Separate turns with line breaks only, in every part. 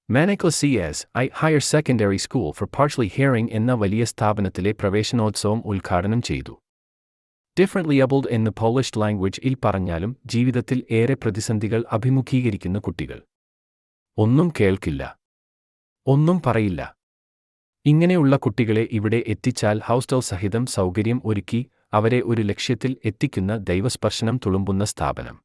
മാനക്കോ CSI higher secondary school for partially hearing എന്ന വലിയ സ്ഥാപനത്തിലെ പ്രവേശനോത്സവം ഉദ്ഘാടനം ചെയ്തു. ഡിഫറൻ്റ്ലി ഏബിൾഡ് എന്ന് പോളിഷ് ലാംഗ്വേജിൽ പറഞ്ഞാലും ജീവിതത്തിൽ ഏറെ പ്രതിസന്ധികൾ അഭിമുഖീകരിക്കുന്ന കുട്ടികൾ. ഒന്നും കേൾക്കില്ല, ഒന്നും പറയില്ല. ഇങ്ങനെയുള്ള കുട്ടികളെ ഇവിടെ എത്തിച്ചാൽ ഹോസ്റ്റൽ സഹിതം സൗകര്യം ഒരുക്കി അവരെ ഒരു ലക്ഷ്യത്തിൽ എത്തിക്കുന്ന ദൈവസ്പർശനം തുളുമ്പുന്ന സ്ഥാപനം.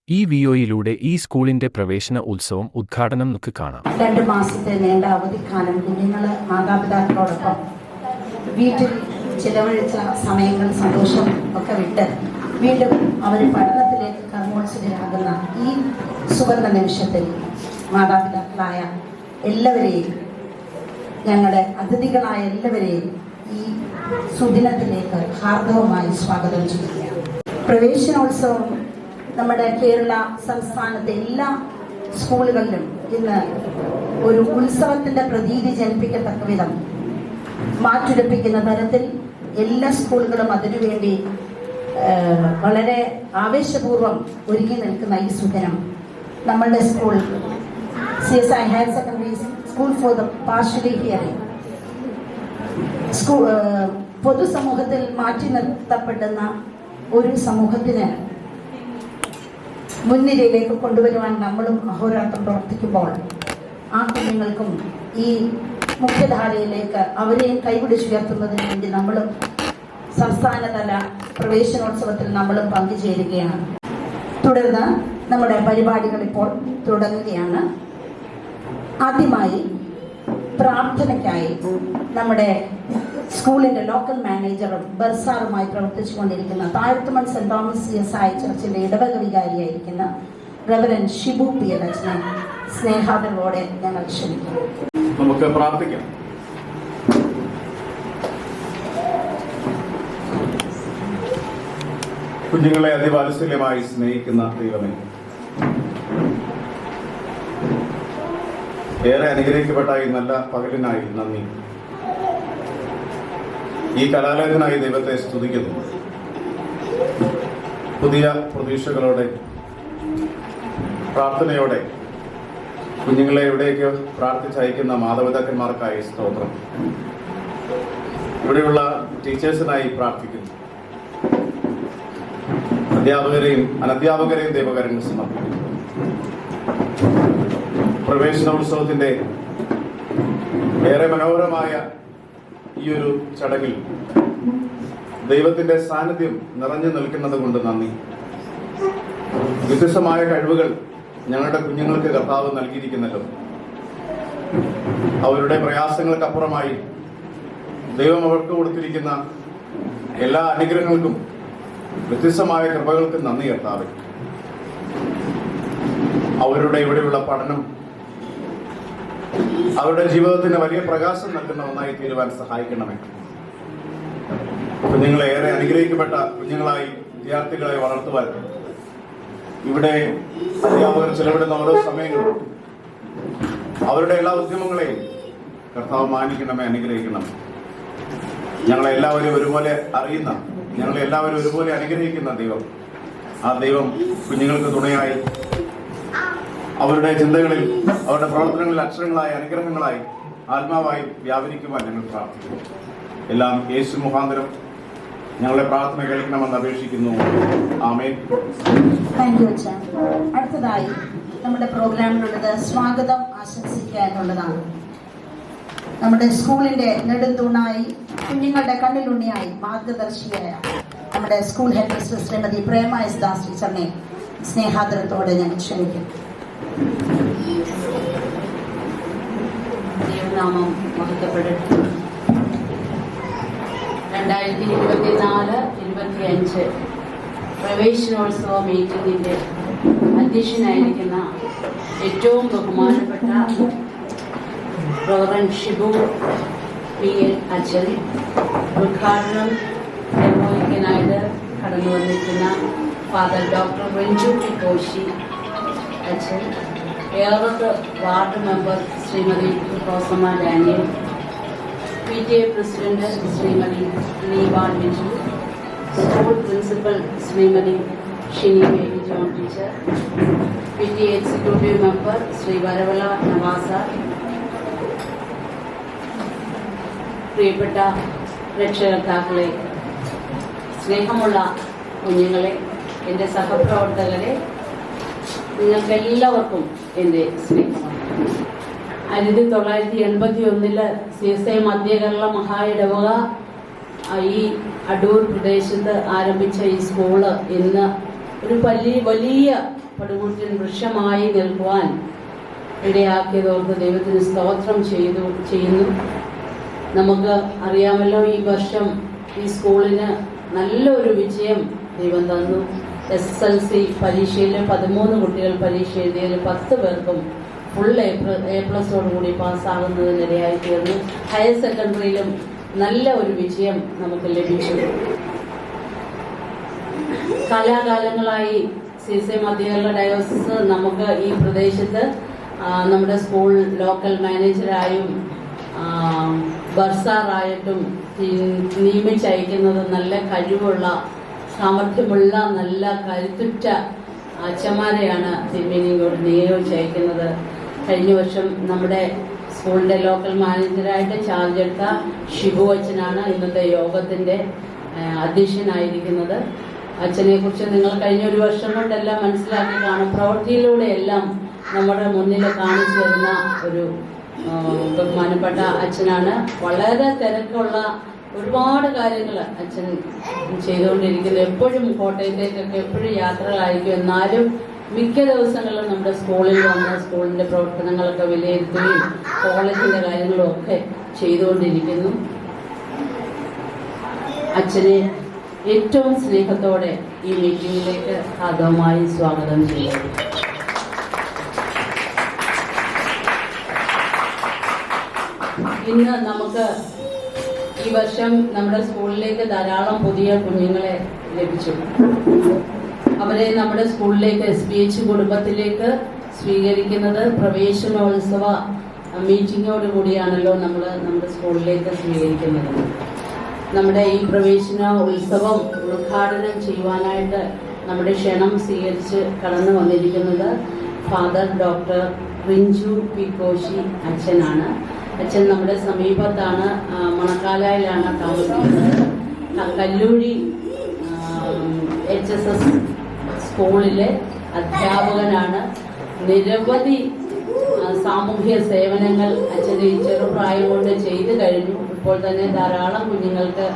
ഈ വീഡിയോയിലൂടെ ഈ സ്കൂളിന്റെ പ്രവേശന ഉത്സവം ഉദ്ഘാടനം നമുക്ക് കാണാം.
2 മാസത്തെ നീണ്ട അവധിക്കാലം കുഞ്ഞുങ്ങള് മാതാപിതാക്കളോടൊപ്പം വീട്ടിൽ ചിലവഴിച്ച സമയങ്ങൾ സന്തോഷം ഒക്കെ വിട്ട് വീണ്ടും അവർ പഠനത്തിലേക്ക് കർമ്മോത്സുകരാകുന്ന ഈ സുവർണ നിമിഷത്തിൽ മാതാപിതാക്കളായ എല്ലാവരെയും, ഞങ്ങളുടെ അതിഥികളായ എല്ലാവരെയും ഈ സുദിനത്തിലേക്ക് ഹാർദവമായി സ്വാഗതം ചെയ്യുകയാണ്. പ്രവേശനോത്സവം നമ്മുടെ കേരള സംസ്ഥാനത്തെ എല്ലാ സ്കൂളുകളിലും ഇന്ന് ഒരു ഉത്സവത്തിൻ്റെ പ്രതീതി ജനിപ്പിക്കത്തക്ക വിധം മാറ്റുരപ്പിക്കുന്ന തരത്തിൽ എല്ലാ സ്കൂളുകളും അതിനുവേണ്ടി വളരെ ആവേശപൂർവ്വം ഒരുങ്ങി നിൽക്കുന്ന ഈ സുദിനം നമ്മളുടെ school CSI higher secondary school for the partially hearing പൊതുസമൂഹത്തിൽ മാറ്റി നിർത്തപ്പെടുന്ന ഒരു സമൂഹത്തിന് മുൻനിരയിലേക്ക് കൊണ്ടുവരുവാൻ നമ്മളും അഹോരാത്രം പ്രവർത്തിക്കുമ്പോൾ ആ കുഞ്ഞുങ്ങൾക്കും ഈ മുഖ്യധാരയിലേക്ക് അവരെയും കൈപിടിച്ചുയർത്തുന്നതിന് വേണ്ടി നമ്മളും സംസ്ഥാനതല പ്രവേശനോത്സവത്തിൽ നമ്മളും പങ്കുചേരുകയാണ്. തുടർന്ന് നമ്മുടെ പരിപാടികൾ ഇപ്പോൾ തുടങ്ങുകയാണ്. ആദ്യമായി പ്രാർത്ഥനയ്ക്കായി നമ്മുടെ സ്കൂളിൻ്റെ ലോക്കൽ മാനേജറും ബർസാറുമായി പ്രവർത്തിച്ചുകൊണ്ടിരിക്കുന്ന താഴത്തുമൺ സെന്റ് തോമസ് CSI ചർച്ചിൻ്റെ ഇടവക വികാരിയായിരിക്കുന്ന റെവറൻ ഷിബു PL അച്ഛനെ സ്നേഹാദരവോടെ ഞങ്ങൾ ക്ഷണിക്കുന്നു.
നമുക്ക് പ്രാർത്ഥിക്കാം. കുഞ്ഞുങ്ങളെ അതിവാത്സല്യമായി സ്നേഹിക്കുന്ന ദൈവമേ, ഏറെ അനുഗ്രഹിക്കപ്പെട്ട ഈ നല്ല പകലിനായി നന്ദി. ഈ കലാലയത്തിനായി ദൈവത്തെ സ്തുതിക്കുന്നു. പുതിയ പ്രതീക്ഷകളോടെ പ്രാർത്ഥനയോടെ കുഞ്ഞുങ്ങളെ എവിടേക്ക് പ്രാർത്ഥിച്ചയക്കുന്ന മാതാപിതാക്കന്മാർക്കായി സ്തോത്രം. ഇവിടെയുള്ള ടീച്ചേഴ്സിനായി പ്രാർത്ഥിക്കുന്നു. അധ്യാപകരെയും അനധ്യാപകരെയും ദൈവകരങ്ങൾ സമർപ്പിക്കുന്നു. പ്രവേശനോത്സവത്തിന്റെ ഏറെ മനോഹരമായ ഈ ഒരു ചടങ്ങിൽ ദൈവത്തിന്റെ സാന്നിധ്യം നിറഞ്ഞു നിൽക്കുന്നത് കൊണ്ട് നന്ദി. വ്യത്യസ്തമായ കഴിവുകൾ ഞങ്ങളുടെ കുഞ്ഞുങ്ങൾക്ക് കർത്താവ് നൽകിയിരിക്കുന്നല്ലോ. അവരുടെ പ്രയാസങ്ങൾക്കപ്പുറമായി ദൈവം അവർക്ക് കൊടുത്തിരിക്കുന്ന എല്ലാ അനുഗ്രഹങ്ങൾക്കും വ്യത്യസ്തമായ കൃപകൾക്കും നന്ദി കർത്താവേ. അവരുടെ ഇവിടെയുള്ള പഠനം അവരുടെ ജീവിതത്തിന് വലിയ പ്രകാശം നൽകുന്ന ഒന്നായി തീരുവാൻ സഹായിക്കണമേ. കുഞ്ഞുങ്ങളെ ഏറെ അനുഗ്രഹിക്കപ്പെട്ട കുഞ്ഞുങ്ങളായി വിദ്യാർത്ഥികളെ വളർത്തുവാൻ ഇവിടെ അധ്യാപകർ ചെലവിടുന്ന ഓരോ സമയങ്ങളും അവരുടെ എല്ലാ ഉദ്യമങ്ങളെയും കർത്താവ് മാനിക്കണമേ, അനുഗ്രഹിക്കണമേ. ഞങ്ങളെല്ലാവരും ഒരുപോലെ അറിയുന്ന, ഞങ്ങളെല്ലാവരും ഒരുപോലെ അനുഗ്രഹിക്കുന്ന ദൈവം, ആ ദൈവം കുഞ്ഞുങ്ങൾക്ക് തുണയായി അവരുടെ ചിന്തകളിൽ, അവരുടെ പ്രവർത്തനങ്ങളിൽ അക്ഷരങ്ങളായി, അനുഗ്രഹങ്ങളായി, ആത്മാവായി വ്യാപരിക്കുവാൻ ഞങ്ങൾ പ്രാർത്ഥിക്കുന്നു. എല്ലാം യേശു മുഖാന്തരം ഞങ്ങളെ പ്രാർത്ഥന കേൾക്കണമെന്ന് അപേക്ഷിക്കുന്നു. ആമേൻ.
താങ്ക് യു അച്ഛാ. അടുത്തതായി നമ്മുടെ പ്രോഗ്രാമിനുള്ളത് സ്വാഗതം ആശംസിക്കുക എന്നുള്ളതാണ്. നമ്മുടെ സ്കൂളിന്റെ നെടുന്തൂണായി, കുഞ്ഞുങ്ങളുടെ കണ്ണിലുണ്ണിയായി, മാർഗദർശിയായ നമ്മുടെ സ്കൂൾ ഹെഡ് മിസ്റ്റർ ശ്രീമതി പ്രേമ S. ദാസ് ടീച്ചറിനെ സ്നേഹാദരത്തോടെ ഞാൻ ക്ഷണിക്കും.
ദൈവനാമം മഹത്വപ്പെടട്ടെ. 2024-25 പ്രവേശനോത്സവ മീറ്റിംഗിന്റെ അധ്യക്ഷനായിരിക്കുന്ന ഏറ്റവും ബഹുമാനപ്പെട്ട റവറൻ ഷിബു PL അച്ഛൻ, ഉദ്ഘാടനം നിർവഹിക്കാനായിട്ട് കടന്നു വന്നിരിക്കുന്ന ഫാദർ ഡോക്ടർ റിഞ്ചു ടിക്കോശി അച്ഛൻ, Erath ward member Srimathi Rosamma Daniel, PTA president Srimathi Neeva Biju, school principal Srimathi Shini Mary John teacher, PT executive member Sri Varavala Navas, പ്രിയപ്പെട്ട രക്ഷകർത്താക്കളെ, സ്നേഹമുള്ള കുഞ്ഞുങ്ങളെ, എൻ്റെ സഹപ്രവർത്തകരെ, നിങ്ങൾക്കെല്ലാവർക്കും എൻ്റെ സ്നേഹമാണ്. 1981 CSI മധ്യ കേരള മഹാ ഇടവക ഈ അടൂർ പ്രദേശത്ത് ആരംഭിച്ച ഈ സ്കൂള് ഇന്ന് ഒരു വലിയ പടുകൂറ്റൻ വൃക്ഷമായി നിൽക്കുവാൻ ഇടയാക്കിയതോർത്ത് ദൈവത്തിന് സ്തോത്രം ചെയ്യുന്നു. നമുക്ക് അറിയാമല്ലോ, ഈ വർഷം ഈ സ്കൂളിന് നല്ലൊരു വിജയം ദൈവം തന്നു. SSLC പരീക്ഷയിൽ 13 കുട്ടികൾ പരീക്ഷ എഴുതിയതിൽ 10 പേർക്കും ഫുൾ A+ഓടുകൂടി പാസ്സാകുന്നതിനിടയായി തീർന്നു. ഹയർ സെക്കൻഡറിയിലും നല്ല ഒരു വിജയം നമുക്ക് ലഭിച്ചു. കാലാകാലങ്ങളായി CSI മധ്യ കേരള ഡയോസിസ് നമുക്ക് ഈ പ്രദേശത്ത് നമ്മുടെ സ്കൂൾ ലോക്കൽ മാനേജറായും ബർസാറായിട്ടും നിയമിച്ചയക്കുന്നത് നല്ല കഴിവുള്ള, സാമർഥ്യമുള്ള, നല്ല കരുത്തുറ്റ അച്ഛന്മാരെയാണ് തിരുമേനിയോട് നിയോഗിച്ചയക്കുന്നത്. കഴിഞ്ഞ വർഷം നമ്മുടെ സ്കൂളിൻ്റെ ലോക്കൽ മാനേജറായിട്ട് ചാർജ് എടുത്ത ഷിബു അച്ഛനാണ് ഇന്നത്തെ യോഗത്തിൻ്റെ അധ്യക്ഷനായിരിക്കുന്നത്. അച്ഛനെക്കുറിച്ച് നിങ്ങൾ കഴിഞ്ഞ ഒരു വർഷം കൊണ്ടെല്ലാം മനസ്സിലാക്കി കാണും. പ്രവൃത്തിയിലൂടെയെല്ലാം നമ്മുടെ മുന്നിൽ കാണിച്ചു തരുന്ന ഒരു ബഹുമാനപ്പെട്ട അച്ഛനാണ്. വളരെ തിരക്കുള്ള ഒരുപാട് കാര്യങ്ങൾ അച്ഛൻ ചെയ്തുകൊണ്ടിരിക്കുന്നു. എപ്പോഴും കോട്ടയത്തേക്കൊക്കെ എപ്പോഴും യാത്രകളായിരിക്കും. എന്നാലും മിക്ക ദിവസങ്ങളിലും നമ്മുടെ സ്കൂളിൽ വന്ന് സ്കൂളിൻ്റെ പ്രവർത്തനങ്ങളൊക്കെ വിലയിരുത്തുകയും കോളേജിൻ്റെ കാര്യങ്ങളും ഒക്കെ ചെയ്തുകൊണ്ടിരിക്കുന്നു. അച്ഛനെ ഏറ്റവും സ്നേഹത്തോടെ ഈ മീറ്റിംഗിലേക്ക് ആദ്യമായി സ്വാഗതം ചെയ്യുന്നു. ഇന്ന് നമുക്ക് ഈ വർഷം നമ്മുടെ സ്കൂളിലേക്ക് ധാരാളം പുതിയ കുഞ്ഞുങ്ങളെ ലഭിച്ചു. അവരെ നമ്മുടെ സ്കൂളിലേക്ക് SPH കുടുംബത്തിലേക്ക് സ്വീകരിക്കുന്നത് പ്രവേശനോത്സവ മീറ്റിങ്ങോട് കൂടിയാണല്ലോ നമ്മൾ നമ്മുടെ സ്കൂളിലേക്ക് സ്വീകരിക്കുന്നത്. നമ്മുടെ ഈ പ്രവേശന ഉത്സവം ഉദ്ഘാടനം ചെയ്യുവാനായിട്ട് നമ്മുടെ ക്ഷണം സ്വീകരിച്ച് കടന്നു വന്നിരിക്കുന്നത് father doctor Rinchu P Koshy അച്ഛനാണ്. അച്ഛൻ നമ്മുടെ സമീപത്താണ്, മണക്കാലയിലാണ് താമസിക്കുന്നത്. കല്ലൂരി HSS സ്കൂളിലെ അധ്യാപകനാണ്. നിരവധി സാമൂഹ്യ സേവനങ്ങൾ അച്ഛൻ ഈ ചെറുപ്രായം കൊണ്ട് ചെയ്തു കഴിഞ്ഞു. ഇപ്പോൾ തന്നെ ധാരാളം കുഞ്ഞുങ്ങൾക്ക്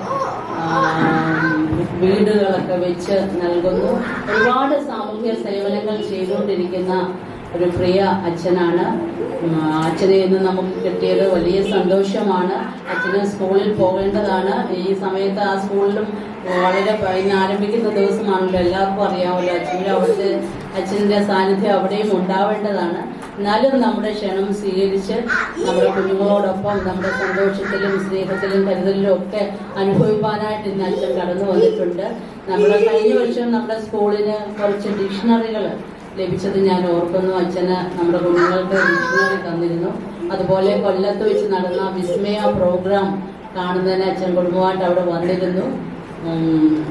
വീടുകളൊക്കെ വെച്ച് നൽകുന്നു. ഒരുപാട് സാമൂഹ്യ സേവനങ്ങൾ ചെയ്തുകൊണ്ടിരിക്കുന്ന ഒരു പ്രിയ അച്ഛനാണ്. അച്ഛനെ ഇന്ന് നമുക്ക് കിട്ടിയത് വലിയ സന്തോഷമാണ്. അച്ഛന് സ്കൂളിൽ പോകേണ്ടതാണ്. ഈ സമയത്ത് ആ സ്കൂളിലും വളരെ ഇന്ന് ആരംഭിക്കുന്ന ദിവസമാണല്ലോ, എല്ലാവർക്കും അറിയാമല്ലോ. അച്ഛൻ്റെ സാന്നിധ്യം അവിടെയും ഉണ്ടാവേണ്ടതാണ്. എന്നാലും നമ്മുടെ ക്ഷണം സ്വീകരിച്ച് നമ്മുടെ കുഞ്ഞുങ്ങളോടൊപ്പം നമ്മുടെ സന്തോഷത്തിലും സ്നേഹത്തിലും കരുതലിലും ഒക്കെ അനുഭവിക്കാനായിട്ട് ഇന്ന് അച്ഛൻ കടന്നു വന്നിട്ടുണ്ട്. നമ്മുടെ കഴിഞ്ഞ വർഷം നമ്മുടെ സ്കൂളിന് കുറച്ച് ഡിക്ഷണറികൾ ലഭിച്ചത് ഞാൻ ഓർക്കുന്നു. അച്ഛന് നമ്മുടെ കുഞ്ഞുങ്ങൾക്ക് ഡിക്ഷണറി തന്നിരുന്നു. അതുപോലെ കൊല്ലത്ത് വെച്ച് നടന്ന വിസ്മയ പ്രോഗ്രാം കാണുന്നതിന് അച്ഛൻ കുടുംബമായിട്ട് അവിടെ വന്നിരുന്നു.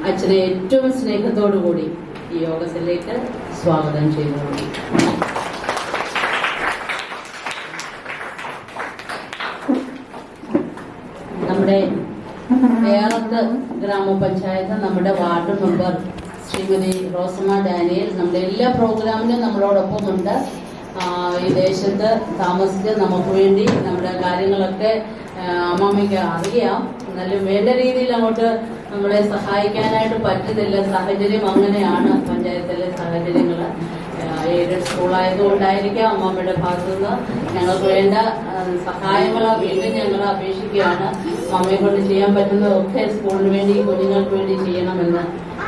അച്ഛനെ ഏറ്റവും സ്നേഹത്തോടു കൂടി ഈ യോഗത്തിലേക്ക് സ്വാഗതം ചെയ്തു. നമ്മുടെ ഏറത്ത് ഗ്രാമപഞ്ചായത്ത് നമ്മുടെ ward member Srimathi Rosamma Daniel നമ്മുടെ എല്ലാ പ്രോഗ്രാമിനും നമ്മളോടൊപ്പം ഉണ്ട്. ഈ ദേശത്ത് താമസിച്ച് നമുക്ക് വേണ്ടി നമ്മുടെ കാര്യങ്ങളൊക്കെ അമ്മാമ്മയ്ക്ക് അറിയാം. എന്നാലും വേണ്ട രീതിയിൽ അങ്ങോട്ട് നമ്മളെ സഹായിക്കാനായിട്ട് പറ്റുന്നില്ല. സാഹചര്യം അങ്ങനെയാണ്, പഞ്ചായത്തിലെ സാഹചര്യങ്ങൾ. എയ്ഡഡ് സ്കൂളായതുകൊണ്ടായിരിക്കാം അമ്മാമ്മയുടെ ഭാഗത്തുനിന്ന് ഞങ്ങൾക്ക് വേണ്ട സഹായങ്ങൾ വീണ്ടും ഞങ്ങൾ അപേക്ഷിക്കുകയാണ്. അമ്മയെ കൊണ്ട് ചെയ്യാൻ പറ്റുന്നതൊക്കെ സ്കൂളിന് വേണ്ടി, കുഞ്ഞുങ്ങൾക്ക് വേണ്ടി ചെയ്യണമെന്ന്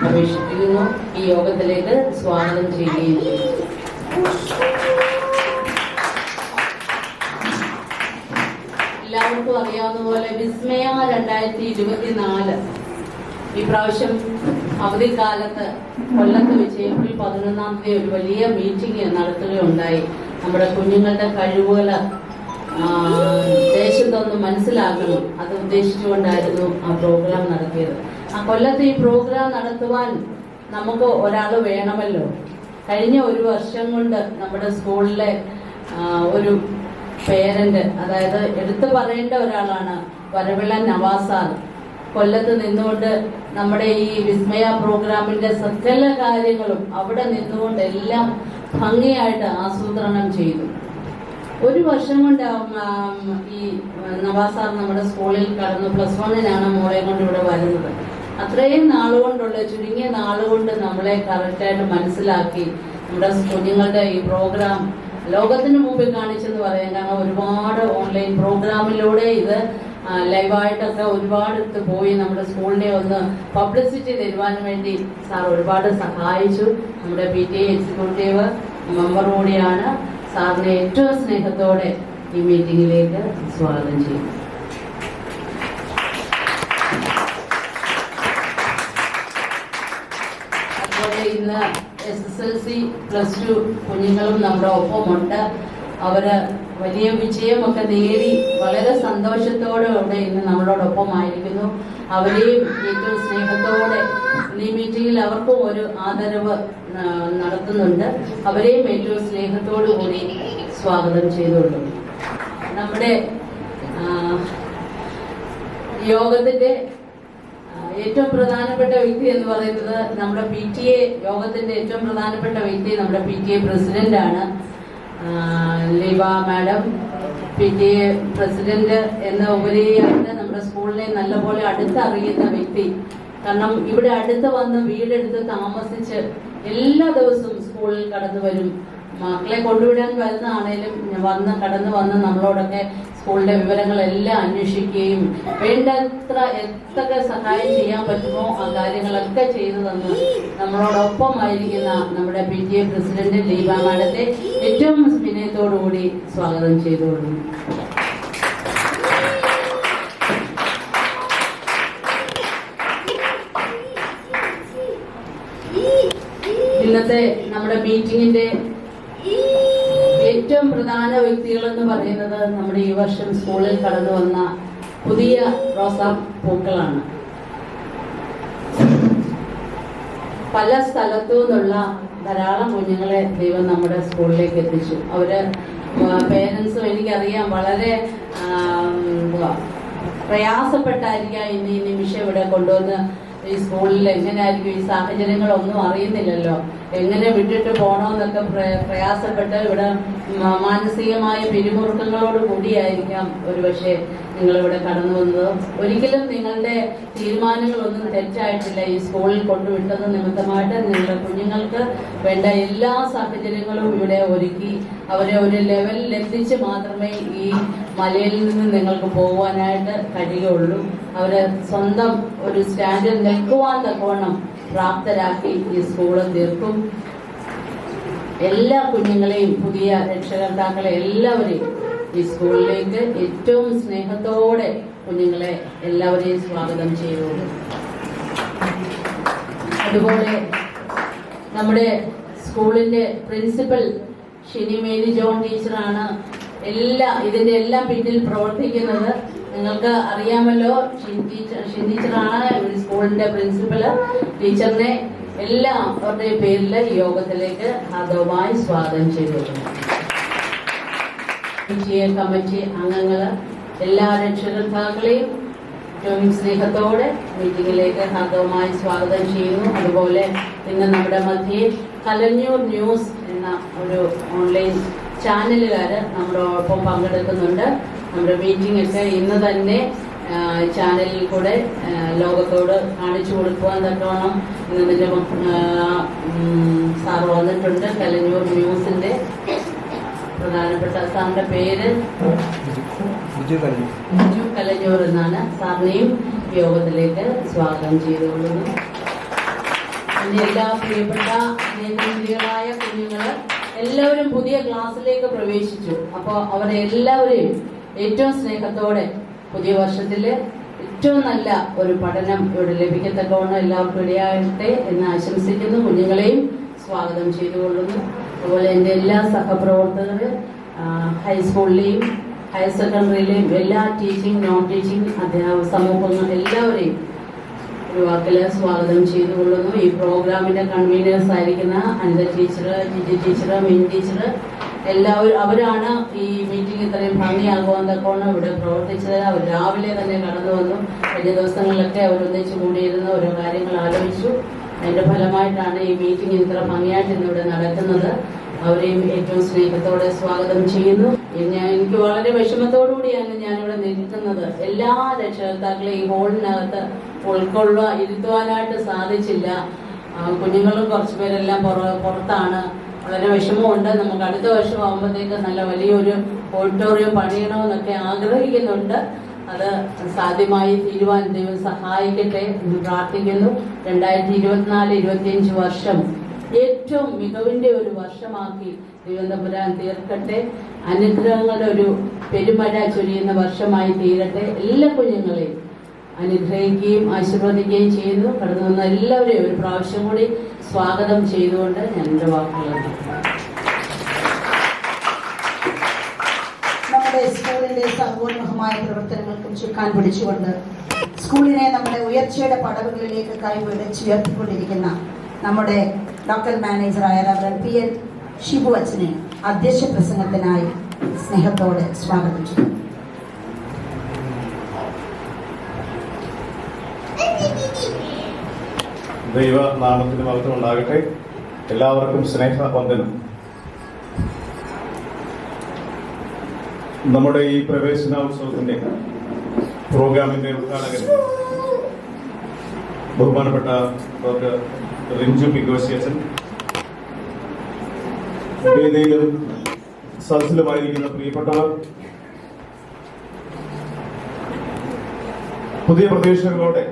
അപേക്ഷിക്കുന്നു. ഈ യോഗത്തിലേക്ക് സ്വാഗതം ചെയ്യുകയും ചെയ്യും. എല്ലാവർക്കും അറിയാവുന്ന പോലെ വിസ്മയ 2024 ഈ പ്രാവശ്യം അവധിക്കാലത്ത് കൊല്ലത്ത് വെച്ച് ഏപ്രിൽ 11-ാം തീയതി ഒരു വലിയ മീറ്റിംഗ് നടത്തുകയുണ്ടായി. നമ്മുടെ കുഞ്ഞുങ്ങളുടെ കഴിവുകൾ ദേശത്തൊന്ന് മനസ്സിലാക്കണം, അത് ഉദ്ദേശിച്ചുകൊണ്ടായിരുന്നു ആ പ്രോഗ്രാം നടത്തിയത്. ആ കൊല്ലത്ത് ഈ പ്രോഗ്രാം നടത്തുവാൻ നമുക്ക് ഒരാൾ വേണമല്ലോ. കഴിഞ്ഞ ഒരു വർഷം കൊണ്ട് നമ്മുടെ സ്കൂളിലെ ഒരു പേരന്റ്, അതായത് എടുത്തു പറയേണ്ട ഒരാളാണ് വരവിള നവാസ് സാർ. കൊല്ലത്ത് നിന്നുകൊണ്ട് നമ്മുടെ ഈ വിസ്മയ പ്രോഗ്രാമിന്റെ സകല കാര്യങ്ങളും അവിടെ നിന്നുകൊണ്ട് എല്ലാം ഭംഗിയായിട്ട് ആസൂത്രണം ചെയ്തു. ഒരു വർഷം കൊണ്ട് ഈ നവാസ് സാർ നമ്മുടെ സ്കൂളിൽ കടന്നു. +1 മോളെ കൊണ്ട് ഇവിടെ വരുന്നത്. അത്രയും നാളുകൊണ്ടുള്ള ചുരുങ്ങിയ നാളുകൊണ്ട് നമ്മളെ കറക്റ്റായിട്ട് മനസ്സിലാക്കി നമ്മുടെ കുഞ്ഞുങ്ങളുടെ ഈ പ്രോഗ്രാം ലോകത്തിന് മുമ്പിൽ കാണിച്ചെന്ന് പറയാം. കാരണം ഒരുപാട് ഓൺലൈൻ പ്രോഗ്രാമിലൂടെ ഇത് ലൈവായിട്ടൊക്കെ ഒരുപാട് പോയി നമ്മുടെ സ്കൂളിനെ ഒന്ന് പബ്ലിസിറ്റി തരുവാൻ വേണ്ടി സാർ ഒരുപാട് സഹായിച്ചു. നമ്മുടെ PTA എക്സിക്യൂട്ടീവ് മെമ്പർ കൂടിയാണ്. സാറിനെ ഏറ്റവും സ്നേഹത്തോടെ ഈ മീറ്റിംഗിലേക്ക് സ്വാഗതം ചെയ്യും. അതുപോലെ ഇന്ന് SSLC +2 കുഞ്ഞുങ്ങളും നമ്മുടെ ഒപ്പമുണ്ട്. അവര് വലിയ വിജയമൊക്കെ നേടി വളരെ സന്തോഷത്തോടെ ഇവിടെ ഇന്ന് നമ്മളോടൊപ്പമായിരിക്കുന്നു. അവരെയും ഏറ്റവും സ്നേഹത്തോടെ ഈ മീറ്റിംഗിൽ അവർക്കും ഒരു ആദരവ് നടത്തുന്നുണ്ട്. അവരെയും ഏറ്റവും സ്നേഹത്തോടു കൂടി സ്വാഗതം ചെയ്തുകൊള്ളു. നമ്മുടെ യോഗത്തിന്റെ ഏറ്റവും പ്രധാനപ്പെട്ട വ്യക്തി എന്ന് പറയുന്നത് നമ്മുടെ PTA യോഗത്തിന്റെ ഏറ്റവും പ്രധാനപ്പെട്ട വ്യക്തി നമ്മുടെ PTA പ്രസിഡന്റാണ് ലീബ മാഡം. PTA പ്രസിഡന്റ് എന്ന ഉപരിയായിട്ട് നമ്മുടെ സ്കൂളിനെ നല്ലപോലെ അടുത്തറിയുന്ന വ്യക്തി. കാരണം ഇവിടെ അടുത്ത് വന്ന് വീടെടുത്ത് താമസിച്ച് എല്ലാ ദിവസവും സ്കൂളിൽ കടന്നു വരും. മക്കളെ കൊണ്ടുവിടാൻ വരുന്നതാണേലും കടന്നു വന്ന് നമ്മളോടൊക്കെ സ്കൂളിന്റെ വിവരങ്ങളെല്ലാം അന്വേഷിക്കുകയും വേണ്ടത്ര എത്ര സഹായം ചെയ്യാൻ പറ്റുമോ ആ കാര്യങ്ങളൊക്കെ ചെയ്തു തന്ന് നമ്മളോടൊപ്പമായിരിക്കുന്ന നമ്മുടെ PTA പ്രസിഡന്റ് ലീബ മാഡത്തെ ഏറ്റവും വിനയത്തോടുകൂടി സ്വാഗതം ചെയ്തുകൊള്ളുന്നു. ഇന്നത്തെ നമ്മുടെ മീറ്റിംഗിന്റെ ഏറ്റവും പ്രധാന വ്യക്തികൾ എന്ന് പറയുന്നത് നമ്മുടെ ഈ വർഷം സ്കൂളിൽ കടന്നു വന്ന പുതിയ റോസാ പൂക്കളാണ്. പല സ്ഥലത്തു നിന്നുള്ള ധാരാളം കുഞ്ഞുങ്ങളെ ദൈവം നമ്മുടെ സ്കൂളിലേക്ക് എത്തിച്ചു. അവര് പേരൻസും എനിക്കറിയാം വളരെ പ്രയാസപ്പെട്ടായിരിക്കാം ഇന്ന് ഈ നിമിഷം ഇവിടെ കൊണ്ടുവന്ന് ഈ സ്കൂളിൽ എങ്ങനെയായിരിക്കും ഈ സാഹചര്യങ്ങളൊന്നും അറിയുന്നില്ലല്ലോ, എങ്ങനെ വിട്ടിട്ട് പോകണമെന്നൊക്കെ പ്രയാസപ്പെട്ട് ഇവിടെ മാനസികമായ പിരിമുറുക്കങ്ങളോട് കൂടിയായിരിക്കാം ഒരുപക്ഷെ നിങ്ങളിവിടെ കടന്നു വന്നത്. ഒരിക്കലും നിങ്ങളുടെ തീരുമാനങ്ങളൊന്നും തെറ്റായിട്ടില്ല. ഈ സ്കൂളിൽ കൊണ്ടുവിട്ടത് നിമിത്തമായിട്ട് നിങ്ങളുടെ കുഞ്ഞുങ്ങൾക്ക് വേണ്ട എല്ലാ സാഹചര്യങ്ങളും ഇവിടെ ഒരുക്കി അവരെ ഒരു ലെവലിൽ എത്തിച്ച് മാത്രമേ ഈ മലയിൽ നിന്ന് നിങ്ങൾക്ക് പോകുവാനായിട്ട് കഴിയുള്ളൂ. അവരെ സ്വന്തം ഒരു സ്റ്റാൻഡിൽ നിൽക്കുവാൻ തക്കവണ്ണം പ്രാപ്തരാക്കി ഈ സ്കൂള് തീർക്കും. എല്ലാ കുഞ്ഞുങ്ങളെയും പുതിയ രക്ഷകർത്താക്കളെ എല്ലാവരെയും ഈ സ്കൂളിലേക്ക് ഏറ്റവും സ്നേഹത്തോടെ കുഞ്ഞുങ്ങളെ എല്ലാവരെയും സ്വാഗതം ചെയ്തോളൂ. അതുപോലെ നമ്മുടെ സ്കൂളിന്റെ പ്രിൻസിപ്പൽ ഷിനി മേരി ജോൺ ടീച്ചറാണ് ഇതിന്റെ എല്ലാം പിന്നിൽ പ്രവർത്തിക്കുന്നത്. നിങ്ങൾക്ക് അറിയാമല്ലോ, ഷിൻ ടീച്ചറാണ് സ്കൂളിന്റെ പ്രിൻസിപ്പൽ. ടീച്ചറിനെ എല്ലാവരുടെ പേരിൽ യോഗത്തിലേക്ക് ഹാർദവമായി സ്വാഗതം ചെയ്തിട്ടുണ്ട്. കമ്മിറ്റി അംഗങ്ങള് എല്ലാ രക്ഷകർത്താക്കളെയും ഏറ്റവും സ്നേഹത്തോടെ മീറ്റിംഗിലേക്ക് ഹാർദവമായി സ്വാഗതം ചെയ്യുന്നു. അതുപോലെ ഇന്ന് നമ്മുടെ മധ്യേ കലഞ്ഞൂർ ന്യൂസ് എന്ന ഒരു ഓൺലൈൻ ചാനലുകാര് നമ്മളോടൊപ്പം പങ്കെടുക്കുന്നുണ്ട്. നമ്മുടെ മീറ്റിംഗ് ഒക്കെ ഇന്ന് തന്നെ ചാനലിൽ കൂടെ ലോകത്തോട് കാണിച്ചു കൊടുക്കുവാൻ തക്കവണ്ണം ഇന്നതിന്റെ സാർ വന്നിട്ടുണ്ട്. കലഞ്ഞൂർ ന്യൂസിന്റെ പ്രധാനപ്പെട്ട സാറിന്റെ പേര് ബിജു കലഞ്ഞൂർ എന്നാണ്. സാറിനെയും യോഗത്തിലേക്ക് സ്വാഗതം ചെയ്തുകൊള്ളുന്നു. എല്ലാ പ്രിയപ്പെട്ട സ്നേഹിതരായ കുഞ്ഞുങ്ങള് എല്ലാവരും പുതിയ ക്ലാസ്സിലേക്ക് പ്രവേശിച്ചു. അപ്പോൾ അവരെ എല്ലാവരെയും ഏറ്റവും സ്നേഹത്തോടെ പുതിയ വർഷത്തില് ഏറ്റവും നല്ല ഒരു പഠനം ഇവിടെ ലഭിക്കത്തക്കവണ്ണം എല്ലാവർക്കും ഇടയാകട്ടെ എന്ന് ആശംസിക്കുന്നു. കുഞ്ഞുങ്ങളെയും സ്വാഗതം ചെയ്തുകൊള്ളുന്നു. അതുപോലെ എൻ്റെ എല്ലാ സഹപ്രവർത്തകര് ഹൈസ്കൂളിലെയും ഹയർ സെക്കൻഡറിയിലെയും എല്ലാ ടീച്ചിങ് നോൺ ടീച്ചിങ് അധ്യാപക സമൂഹങ്ങൾ എല്ലാവരെയും ഒരു വാക്കിൽ സ്വാഗതം ചെയ്തുകൊള്ളുന്നു. ഈ പ്രോഗ്രാമിന്റെ കൺവീനേഴ്സ് ആയിരിക്കുന്ന Anitha teacher, Jiji teacher, Mini teacher എല്ലാവരും അവരാണ് ഈ മീറ്റിംഗ് ഇത്രയും ഭംഗിയാകുവാൻ തക്കോണം ഇവിടെ പ്രവർത്തിച്ചത്. അവർ രാവിലെ തന്നെ കടന്നു വന്നു. കഴിഞ്ഞ ദിവസങ്ങളിലൊക്കെ അവരൊന്നിച്ച് കൂടിയിരുന്ന് ഓരോ കാര്യങ്ങൾ ആലോചിച്ചു. അതിന്റെ ഫലമായിട്ടാണ് ഈ മീറ്റിംഗ് ഇത്ര ഭംഗിയായിട്ട് ഇന്നിവിടെ നടക്കുന്നത്. അവരെയും ഏറ്റവും സ്നേഹത്തോടെ സ്വാഗതം ചെയ്യുന്നു. എനിക്ക് വളരെ വിഷമത്തോടുകൂടിയാണ് ഞാനിവിടെ നിൽക്കുന്നത്. എല്ലാ രക്ഷകർത്താക്കളെയും ഈ ഹോളിനകത്ത് ഇരുത്തുവാനായിട്ട് സാധിച്ചില്ല. കുഞ്ഞുങ്ങളും കുറച്ച് പേരെല്ലാം പുറത്താണ്. വളരെ വിഷമമുണ്ട്. നമുക്ക് അടുത്ത വർഷം ആകുമ്പോഴത്തേക്ക് നല്ല വലിയൊരു ഓഡിറ്റോറിയം പണിയണമെന്നൊക്കെ ആഗ്രഹിക്കുന്നുണ്ട്. അത് സാധ്യമായി തീരുവാൻ ദൈവം സഹായിക്കട്ടെ എന്ന് പ്രാർത്ഥിക്കുന്നു. 2024-25 വർഷം ഏറ്റവും മികവിന്റെ ഒരു വർഷമാക്കി ദൈവം തമ്പുരാൻ തീർക്കട്ടെ. അനുഗ്രഹങ്ങളുടെ ഒരു പെരുമഴ ചൊരിയുന്ന വർഷമായി തീരട്ടെ. എല്ലാ കുഞ്ഞുങ്ങളെയും അനുഗ്രഹിക്കുകയും ആശീർവദിക്കുകയും ചെയ്യുന്നു. കടന്നു വന്ന എല്ലാവരെയും ഒരു പ്രാവശ്യം കൂടി സ്വാഗതം ചെയ്തുകൊണ്ട് ഞാൻ എൻ്റെ വാക്കുകൾ
നമ്മുടെ സ്കൂളിന്റെ സർവോന്മുഖമായ പ്രവർത്തനങ്ങൾക്കും ചുക്കാൻ പിടിച്ചുകൊണ്ട് സ്കൂളിനെ നമ്മുടെ ഉയർച്ചയുടെ പടവുകളിലേക്ക് കൈപിടിച്ചുയർത്തിക്കൊണ്ടിരിക്കുന്ന നമ്മുടെ ലോക്കൽ മാനേജറായ റവറൻ PN ഷിബു അച്ഛനെ അധ്യക്ഷ പ്രസംഗത്തിനായി സ്നേഹത്തോടെ സ്വാഗതം ചെയ്യുന്നു.
ദൈവ നാമത്തിന് മഹത്വം ഉണ്ടാകട്ടെ. എല്ലാവർക്കും സ്നേഹവന്ദനം. നമ്മുടെ ഈ പ്രവേശനോത്സവത്തിന്റെ പ്രോഗ്രാമിന്റെ ഉദ്ഘാടകൻ ബഹുമാനപ്പെട്ട ഡോക്ടർ റിഞ്ചു പിക്കോശി അച്ഛൻ, വേദിയിലും സദസ്സിലുമായിരിക്കുന്ന പ്രിയപ്പെട്ടവർ, പുതിയ പ്രതീക്ഷകളോടെ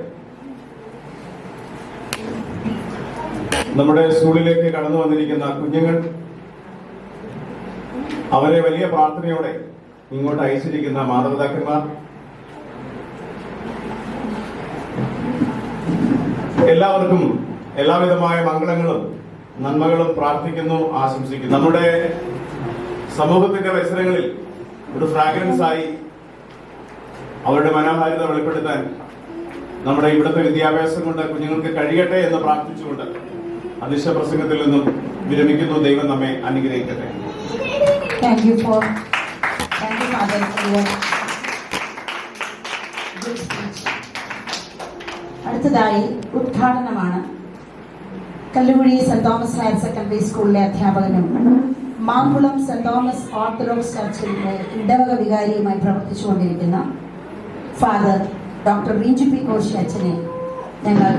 നമ്മുടെ സ്കൂളിലേക്ക് കടന്നു വന്നിരിക്കുന്ന കുഞ്ഞുങ്ങൾ, അവരെ വലിയ പ്രാർത്ഥനയോടെ ഇങ്ങോട്ട് അയച്ചിരിക്കുന്ന മാതാപിതാക്കന്മാർ, എല്ലാവർക്കും എല്ലാവിധമായ മംഗളങ്ങളും നന്മകളും പ്രാർത്ഥിക്കുന്നു, ആശംസിക്കുന്നു. നമ്മുടെ സമൂഹത്തിന്റെ പരിസരങ്ങളിൽ ഒരു ഫ്രാഗ്രൻസ് ആയി അവരുടെ മനോഹാരിത വെളിപ്പെടുത്താൻ നമ്മുടെ ഇവിടുത്തെ വിദ്യാഭ്യാസം കൊണ്ട് കുഞ്ഞുങ്ങൾക്ക് കഴിയട്ടെ എന്ന് പ്രാർത്ഥിച്ചുകൊണ്ട് അധ്യക്ഷ പ്രസംഗത്തിൽ നിന്നും വിരമിക്കുന്നു. ദൈവം നമ്മെ അനുഗ്രഹിക്കട്ടെ.
Thank you, Father, for your good speech. അടുത്തതായി ഉദ്ഘാടനമാണ്. Kallukuzhi Saint Thomas higher secondary സ്കൂളിലെ അധ്യാപകനും മാങ്കുളം സെന്റ് തോമസ് ഓർത്തഡോക്സ് ചർച്ചിലെ ഇടവക വികാരിയുമായി പ്രവർത്തിച്ചുകൊണ്ടിരിക്കുന്ന ഫാദർ ഡോക്ടർ റിഞ്ചു പിക്കോശി അച്ഛനെ ഞങ്ങൾ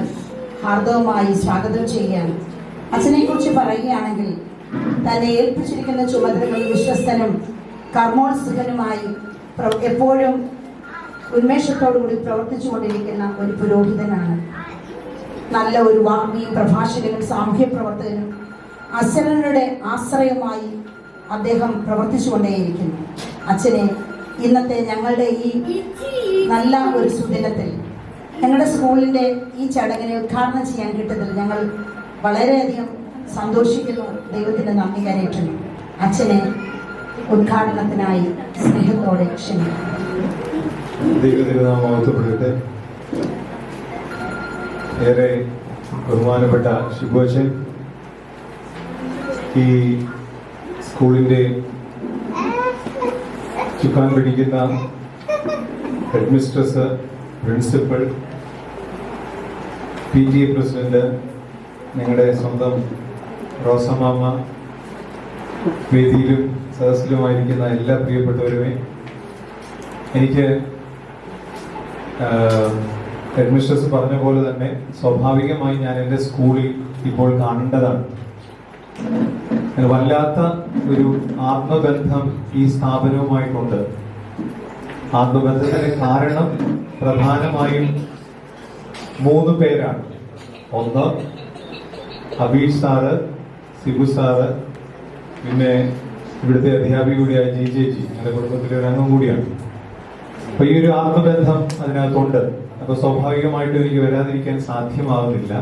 ഹാർദവമായി സ്വാഗതം ചെയ്യുകയാണ്. അച്ഛനെ കുറിച്ച് പറയുകയാണെങ്കിൽ തന്നെ ഏൽപ്പിച്ചിരിക്കുന്ന ചുമതലകളിൽ വിശ്വസ്തനും കർമ്മോത്സുകനുമായി എപ്പോഴും ഉന്മേഷത്തോടുകൂടി പ്രവർത്തിച്ചുകൊണ്ടിരിക്കുന്ന ഒരു പുരോഹിതനാണ്. നല്ല ഒരു വാഗ്മിയും പ്രഭാഷകനും സാമൂഹ്യ പ്രവർത്തകനും അശരണരുടെ ആശ്രയമായി അദ്ദേഹം പ്രവർത്തിച്ചുകൊണ്ടേയിരിക്കുന്നു. അച്ഛനെ ഇന്നത്തെ ഞങ്ങളുടെ ഈ നല്ല ഒരു സുദിനത്തിൽ ഞങ്ങളുടെ സ്കൂളിൻ്റെ ഈ ചടങ്ങിനെ ഉദ്ഘാടനം ചെയ്യാൻ കിട്ടുന്നതിൽ ഞങ്ങൾ വളരെയധികം സന്തോഷിക്കുന്നു. ദൈവത്തിന് നന്ദി കരയറ്റുന്നു. അച്ഛനെ ഉദ്ഘാടനത്തിനായി സ്നേഹത്തോടെ ക്ഷണിക്കുന്നു.
ദൈവത്തിരുനാമത്തെ ഏറെ ബഹുമാനപ്പെട്ട ഷിബു അച്ഛൻ, ഈ സ്കൂളിൻ്റെ ചുക്കാൻ പിടിക്കുന്ന head mistress, principal, PTA president, ഞങ്ങളുടെ സ്വന്തം റോസമാമ, വേദിയിലും സദസ്സിലുമായിരിക്കുന്ന എല്ലാ പ്രിയപ്പെട്ടവരുമേ, എനിക്ക് ഹെഡ് മിസ്ട്രസ് പറഞ്ഞ പോലെ തന്നെ സ്വാഭാവികമായി ഞാൻ എൻ്റെ സ്കൂളിൽ ഇപ്പോൾ കാണേണ്ടതാണ്. വല്ലാത്ത ഒരു ആത്മബന്ധം ഈ സ്ഥാപനവുമായിട്ടുണ്ട്. ആത്മബന്ധത്തിന് കാരണം പ്രധാനമായും 3 പേരാണ്. ഒന്ന് അബീഷ് സാറ്, സിബു സാറ്, പിന്നെ ഇവിടുത്തെ അധ്യാപിക കൂടിയായ JJജി, എൻ്റെ കുടുംബത്തിലെ ഒരു അംഗം കൂടിയാണ്. അപ്പൊ ഈ ഒരു ആത്മബന്ധം അതിനകത്തുണ്ട്. അപ്പൊ സ്വാഭാവികമായിട്ടും എനിക്ക് വരാതിരിക്കാൻ സാധ്യമാകുന്നില്ല.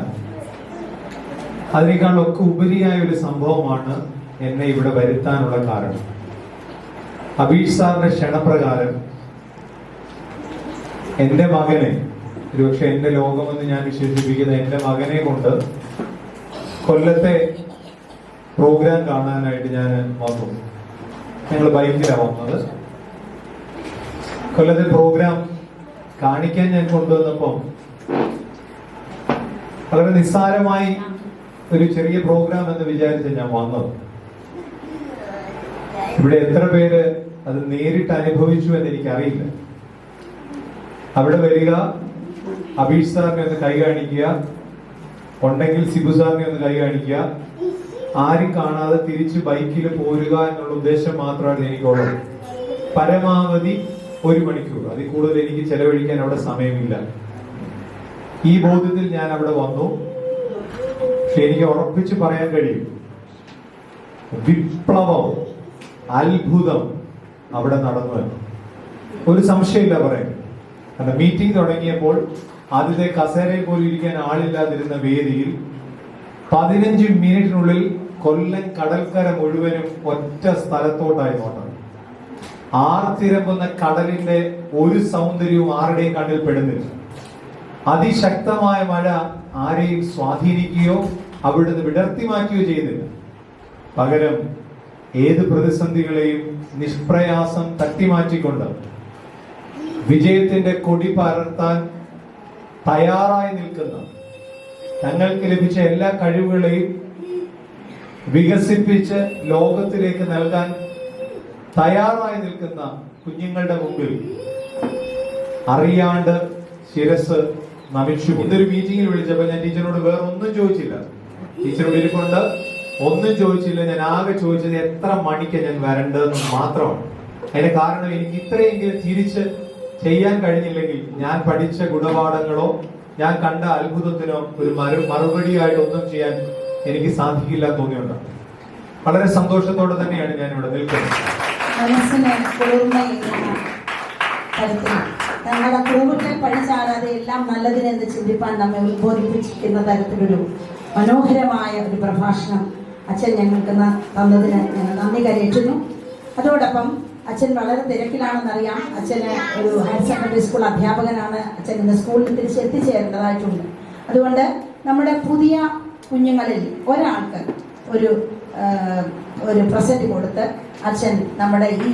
അതിനേക്കാളൊക്കെ ഉപരിയായ ഒരു സംഭവമാണ് എന്നെ ഇവിടെ വരുത്താനുള്ള കാരണം. അബീഷ് സാറിന്റെ ക്ഷണപ്രകാരം എൻ്റെ മകനെ ഒരുപക്ഷെ എന്റെ ലോകമെന്ന് ഞാൻ വിശേഷിപ്പിക്കുന്ന എന്റെ മകനെ കൊണ്ട് കൊല്ലത്തെ പ്രോഗ്രാം കാണാനായിട്ട് ഞാൻ വന്നു. ഞങ്ങൾ ബൈക്കിലാണ് വന്നത്. കൊല്ലത്തെ പ്രോഗ്രാം കാണിക്കാൻ ഞാൻ കൊണ്ടുവന്നപ്പം വളരെ നിസ്സാരമായി ഒരു ചെറിയ പ്രോഗ്രാം എന്ന് വിചാരിച്ച് ഞാൻ വന്നത്. ഇവിടെ എത്ര പേര് അത് നേരിട്ട് അനുഭവിച്ചു എന്ന് എനിക്കറിയില്ല. അവിടെ വരിക, അബീഷ് സാറിനെ ഒന്ന് കൈ കാണിക്കുക, ഉണ്ടെങ്കിൽ സിബു സാറിനെ ഒന്ന് കൈ കാണിക്കുക, ആരും കാണാതെ തിരിച്ച് ബൈക്കിൽ പോരുക എന്നുള്ള ഉദ്ദേശം മാത്രമാണ് എനിക്കുള്ളത്. പരമാവധി 1 മണിക്കൂർ, അതിൽ കൂടുതൽ എനിക്ക് ചെലവഴിക്കാൻ അവിടെ സമയമില്ല. ഈ ബോധ്യത്തിൽ ഞാൻ അവിടെ വന്നു. പക്ഷെ എനിക്ക് ഉറപ്പിച്ച് പറയാൻ കഴിയും, വിപ്ലവം, അത്ഭുതം അവിടെ നടന്നു. ഒരു സംശയമില്ല പറയാൻ. കാരണം മീറ്റിംഗ് തുടങ്ങിയപ്പോൾ ആദ്യത്തെ കസേരയിൽ പോലും ഇരിക്കാൻ ആളില്ലാതിരുന്ന വേദിയിൽ 15 മിനിറ്റിനുള്ളിൽ കൊല്ലം കടൽക്കര മുഴുവനും ഒറ്റ സ്ഥലത്തോട്ടായി നോട്ടം. ആർത്തിരമ്പുന്ന കടലിന്റെ ഒരു സൗന്ദര്യവും ആരുടെയും കണ്ണിൽ പെടുന്നില്ല. അതിശക്തമായ മഴ ആരെയും സ്വാധീനിക്കുകയോ അവിടുന്ന് വിടർത്തി മാറ്റുകയോ ചെയ്യുന്നില്ല. പകരം ഏത് പ്രതിസന്ധികളെയും നിഷ്പ്രയാസം തട്ടിമാറ്റിക്കൊണ്ട് വിജയത്തിന്റെ കൊടി പരത്താൻ തയ്യാറായി നിൽക്കുന്ന, തങ്ങൾക്ക് ലഭിച്ച എല്ലാ കഴിവുകളെയും വികസിപ്പിച്ച് ലോകത്തിലേക്ക് നൽകാൻ തയ്യാറായി നിൽക്കുന്ന കുഞ്ഞുങ്ങളുടെ മുമ്പിൽ അറിയാണ്ട് ശിരസ് നമിച്ചു. ഇതൊരു മീറ്റിംഗിൽ വിളിച്ചപ്പോൾ ഞാൻ ടീച്ചറോട് വേറെ ഒന്നും ചോദിച്ചില്ല. ടീച്ചറോട് ഇരിക്കൊണ്ട് ഒന്നും ചോദിച്ചില്ല. ഞാൻ ആകെ ചോദിച്ചത് എത്ര മണിക്ക് ഞാൻ വരേണ്ടതെന്ന് മാത്രമാണ്. അതിന്റെ കാരണം എനിക്ക് ഇത്രയെങ്കിലും തിരിച്ച് ചെയ്യാൻ കഴിഞ്ഞില്ലെങ്കിൽ ഞാൻ പഠിച്ച ഗുണപാഠങ്ങളോ ഞാൻ കണ്ട അത്ഭുതത്തിനോ ഒരു മറുപടിയായിട്ട് ഒന്നും ചെയ്യാൻ എനിക്ക് സാധിക്കില്ല തോന്നിയുണ്ട്. വളരെ സന്തോഷത്തോടെ തന്നെയാണ് ഞാൻ ഇവിടെ നിൽക്കുന്നത്.
മനസ്സിന് കുളിർമയേകുന്ന തരത്തിൽ ഞങ്ങളുടെ കൂവുകൾ പഴിചാരാതെ എല്ലാം നല്ലതിനെന്ന് ചിന്തിപ്പാൻ നമ്മെ ഉത്ബോധിപ്പിച്ചിരിക്കുന്ന തരത്തിലൊരു മനോഹരമായ ഒരു പ്രഭാഷണം അച്ഛൻ ഞങ്ങൾക്ക് തന്നതിന് ഞങ്ങൾ നന്ദി കരയറ്റുന്നു. അതോടൊപ്പം അച്ഛൻ വളരെ തിരക്കിലാണെന്നറിയാം. അച്ഛന് ഒരു ഹയർ സെക്കൻഡറി സ്കൂൾ അധ്യാപകനാണ്. അച്ഛൻ ഇന്ന് സ്കൂളിൽ തിരിച്ച് എത്തിച്ചേരേണ്ടതായിട്ടുണ്ട്. അതുകൊണ്ട് നമ്മുടെ പുതിയ കുഞ്ഞുങ്ങളിൽ ഒരാൾക്ക് ഒരു പ്രസന്റ് കൊടുത്ത് അച്ഛൻ നമ്മുടെ ഈ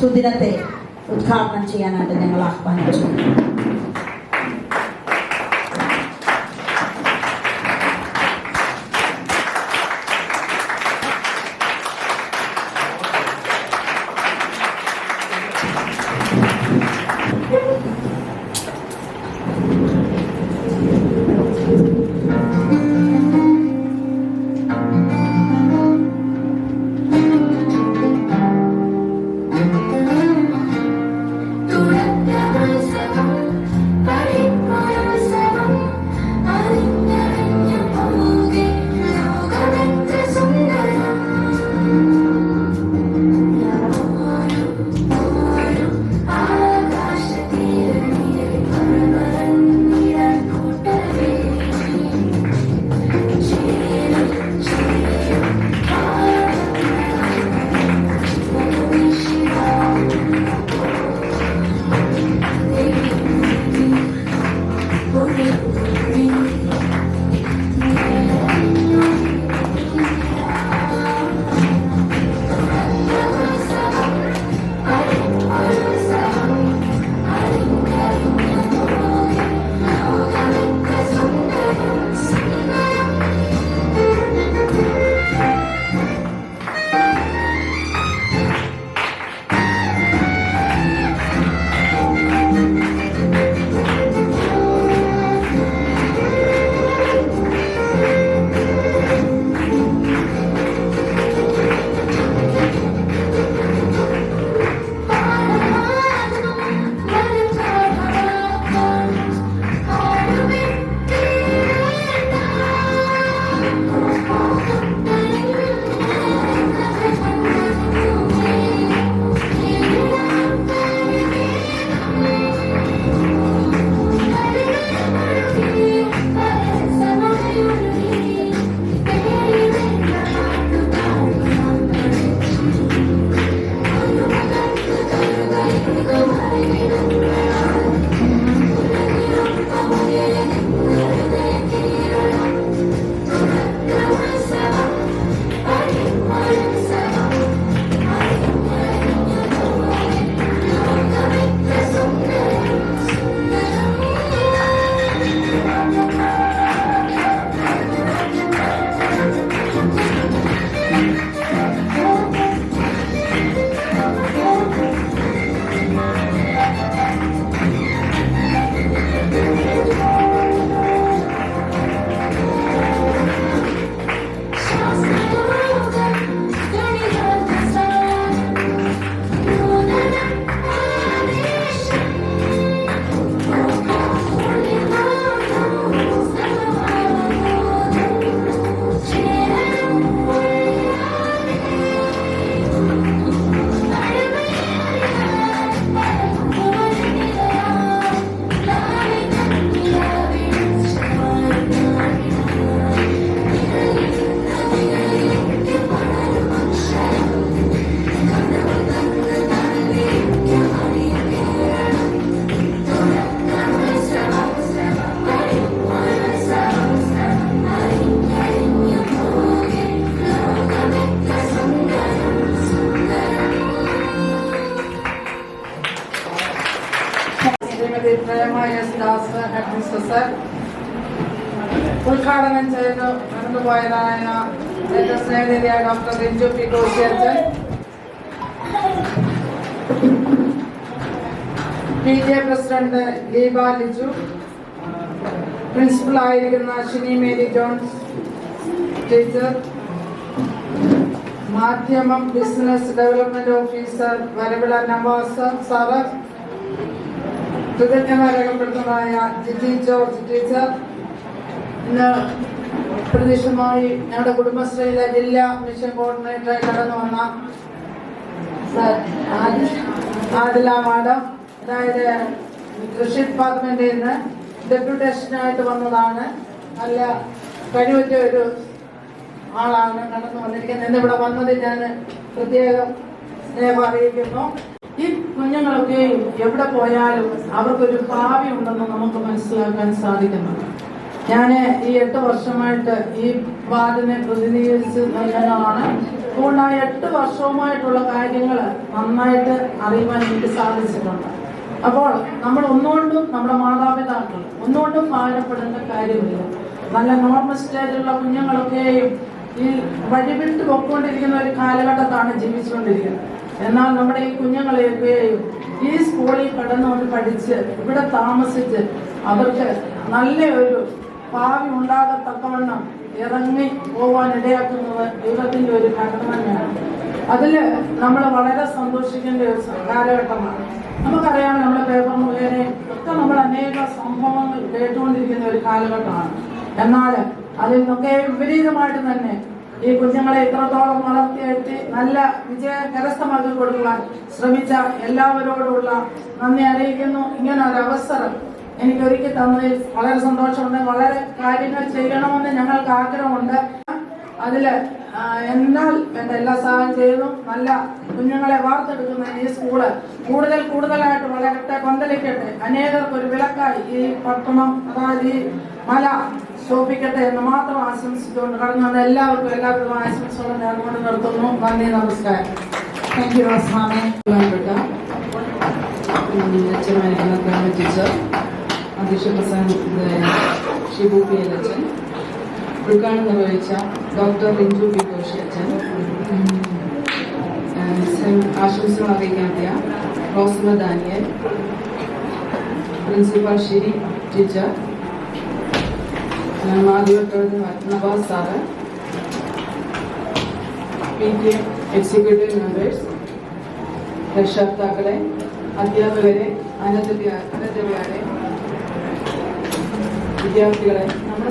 സുദിനത്തെ ഉദ്ഘാടനം ചെയ്യാനായിട്ട് ഞങ്ങൾ ആഹ്വാനിച്ചു.
ശ്രീമതി പ്രേമ എസ് ദാസ് ഹെഡ്മിസ്ട്രസ്, ഉദ്ഘാടനം ചെയ്ത് കടന്നുപോയതായ എന്റെ സ്നേഹിതയായ ഡോക്ടർ റിഞ്ചു പി കോശിയച്ചൻ, PTA പ്രസിഡന്റ് ദീപ ലിജു, പ്രിൻസിപ്പളായിരിക്കുന്ന Shini Mary Johns teacher, Madhyamam business development officer Varavila Navas sir, കൃതജ്ഞത രേഖപ്പെടുത്തുന്നതായ ജിജി ജോർജ് ടീച്ചർ, ഇന്ന് പ്രതീക്ഷമായി ഞങ്ങളുടെ കുടുംബശ്രീയിലെ ജില്ലാ മിഷൻ കോർഡിനേറ്ററായി കടന്നു വന്ന ആദില മാഡം, അതായത് കൃഷി ഡിപ്പാർട്ട്മെന്റിൽ നിന്ന് ഡെപ്യൂട്ടേഷനായിട്ട് വന്നതാണ്. നല്ല കഴിവുറ്റ ഒരു ആളാണ് കടന്നു വന്നിരിക്കുന്നത്. എന്നിവിടെ വന്നതിൽ ഞാൻ പ്രത്യേകം സ്നേഹം അറിയിക്കുന്നു. ഈ കുഞ്ഞുങ്ങളൊക്കെ എവിടെ പോയാലും അവർക്കൊരു ഭാവി ഉണ്ടെന്ന് നമുക്ക് മനസ്സിലാക്കാൻ സാധിക്കുന്നുണ്ട്. ഞാൻ ഈ 8 വർഷമായിട്ട് ഈ വാർഡിനെ പ്രതിനിധീകരിച്ച് നൽകുന്നതാണ്. അതുകൊണ്ട് ആ 8 വർഷവുമായിട്ടുള്ള കാര്യങ്ങൾ നന്നായിട്ട് അറിയുവാൻ എനിക്ക് സാധിച്ചിട്ടുണ്ട്. അപ്പോൾ നമ്മൾ ഒന്നുകൊണ്ടും നമ്മുടെ മാതാപിതാക്കൾ ഒന്നുകൊണ്ടും ഭാരപ്പെടേണ്ട കാര്യമില്ല. നല്ല നോർമൽ സ്റ്റേജിലുള്ള കുഞ്ഞുങ്ങളൊക്കെയും ഈ വഴിവിട്ട് പൊയ്ക്കൊണ്ടിരിക്കുന്ന ഒരു കാലഘട്ടത്താണ് ജീവിച്ചുകൊണ്ടിരിക്കുന്നത്. എന്നാൽ നമ്മുടെ ഈ കുഞ്ഞുങ്ങളെയൊക്കെയും ഈ സ്കൂളിൽ കടന്നുകൊണ്ട് പഠിച്ച് ഇവിടെ താമസിച്ച് അവർക്ക് നല്ല ഒരു ഭാവി ഉണ്ടാകത്തക്കവണ്ണം ഇറങ്ങി പോവാൻ ഇടയാക്കുന്നത് ദൈവത്തിന്റെ ഒരു ഘടന തന്നെയാണ്. അതില് നമ്മൾ വളരെ സന്തോഷിക്കേണ്ട ഒരു കാലഘട്ടമാണ്. നമുക്കറിയാം, നമ്മുടെ പേപ്പർ മുഖേനയും ഒക്കെ നമ്മൾ അനേക സംഭവങ്ങൾ കേട്ടുകൊണ്ടിരിക്കുന്ന ഒരു കാലഘട്ടമാണ്. എന്നാൽ അതിൽ നിന്നൊക്കെ വിപരീതമായിട്ട് തന്നെ ഈ കുഞ്ഞുങ്ങളെ ഇത്രത്തോളം വളർത്തിയെത്തി നല്ല വിജയം കരസ്ഥമാക്കി കൊടുക്കുവാൻ ശ്രമിച്ച എല്ലാവരോടുള്ള നന്ദി അറിയിക്കുന്നു. ഇങ്ങനെ ഒരു അവസരം എനിക്ക് ഒരുക്കി തന്നതിൽ വളരെ സന്തോഷമുണ്ട്. വളരെ കാര്യങ്ങൾ ചെയ്യണമെന്ന് ഞങ്ങൾക്ക് ആഗ്രഹമുണ്ട്. അതില് എന്നാൽ എന്റെ എല്ലാ സഹായം ചെയ്തു. നല്ല കുഞ്ഞുങ്ങളെ വാർത്തെടുക്കുന്ന ഈ സ്കൂള് കൂടുതലായിട്ട് വളരട്ടെ, പന്തലിക്കട്ടെ, അനേകർക്ക് ഒരു വിളക്കായി ഈ പട്ടണം, അതായത് ഈ മല ശോഭിക്കട്ടെ എന്ന് മാത്രം ആശംസിച്ചുകൊണ്ട് കടന്നു വന്ന എല്ലാവർക്കും എല്ലാവർക്കും ആശംസകളും നേർന്നുകൊണ്ട് നിർത്തുന്നു. നന്ദി, നമസ്കാരം.
താങ്ക് യു റോസ്മാമേ.
അച്ഛനായിരിക്കുന്ന ടീച്ചർ, അധ്യക്ഷ പ്രസംഗിതയായ ഷിബു പി എൽ അച്ഛൻ, ഉദ്ഘാടനം നിർവഹിച്ച ഡോക്ടർ റിഞ്ചു പി കോശി അച്ഛൻ, ആശംസകൾ അറിയിക്കാത്തിയ Rosma Daniel, principal Shiri teacher, മാധ്യമപ്രവർത്തകർ Navas sir, PTA executive members, രക്ഷകർത്താക്കളെ, അധ്യാപകരെ, അനധ്യാപകരെ, വിദ്യാർത്ഥികളെ, നമ്മുടെ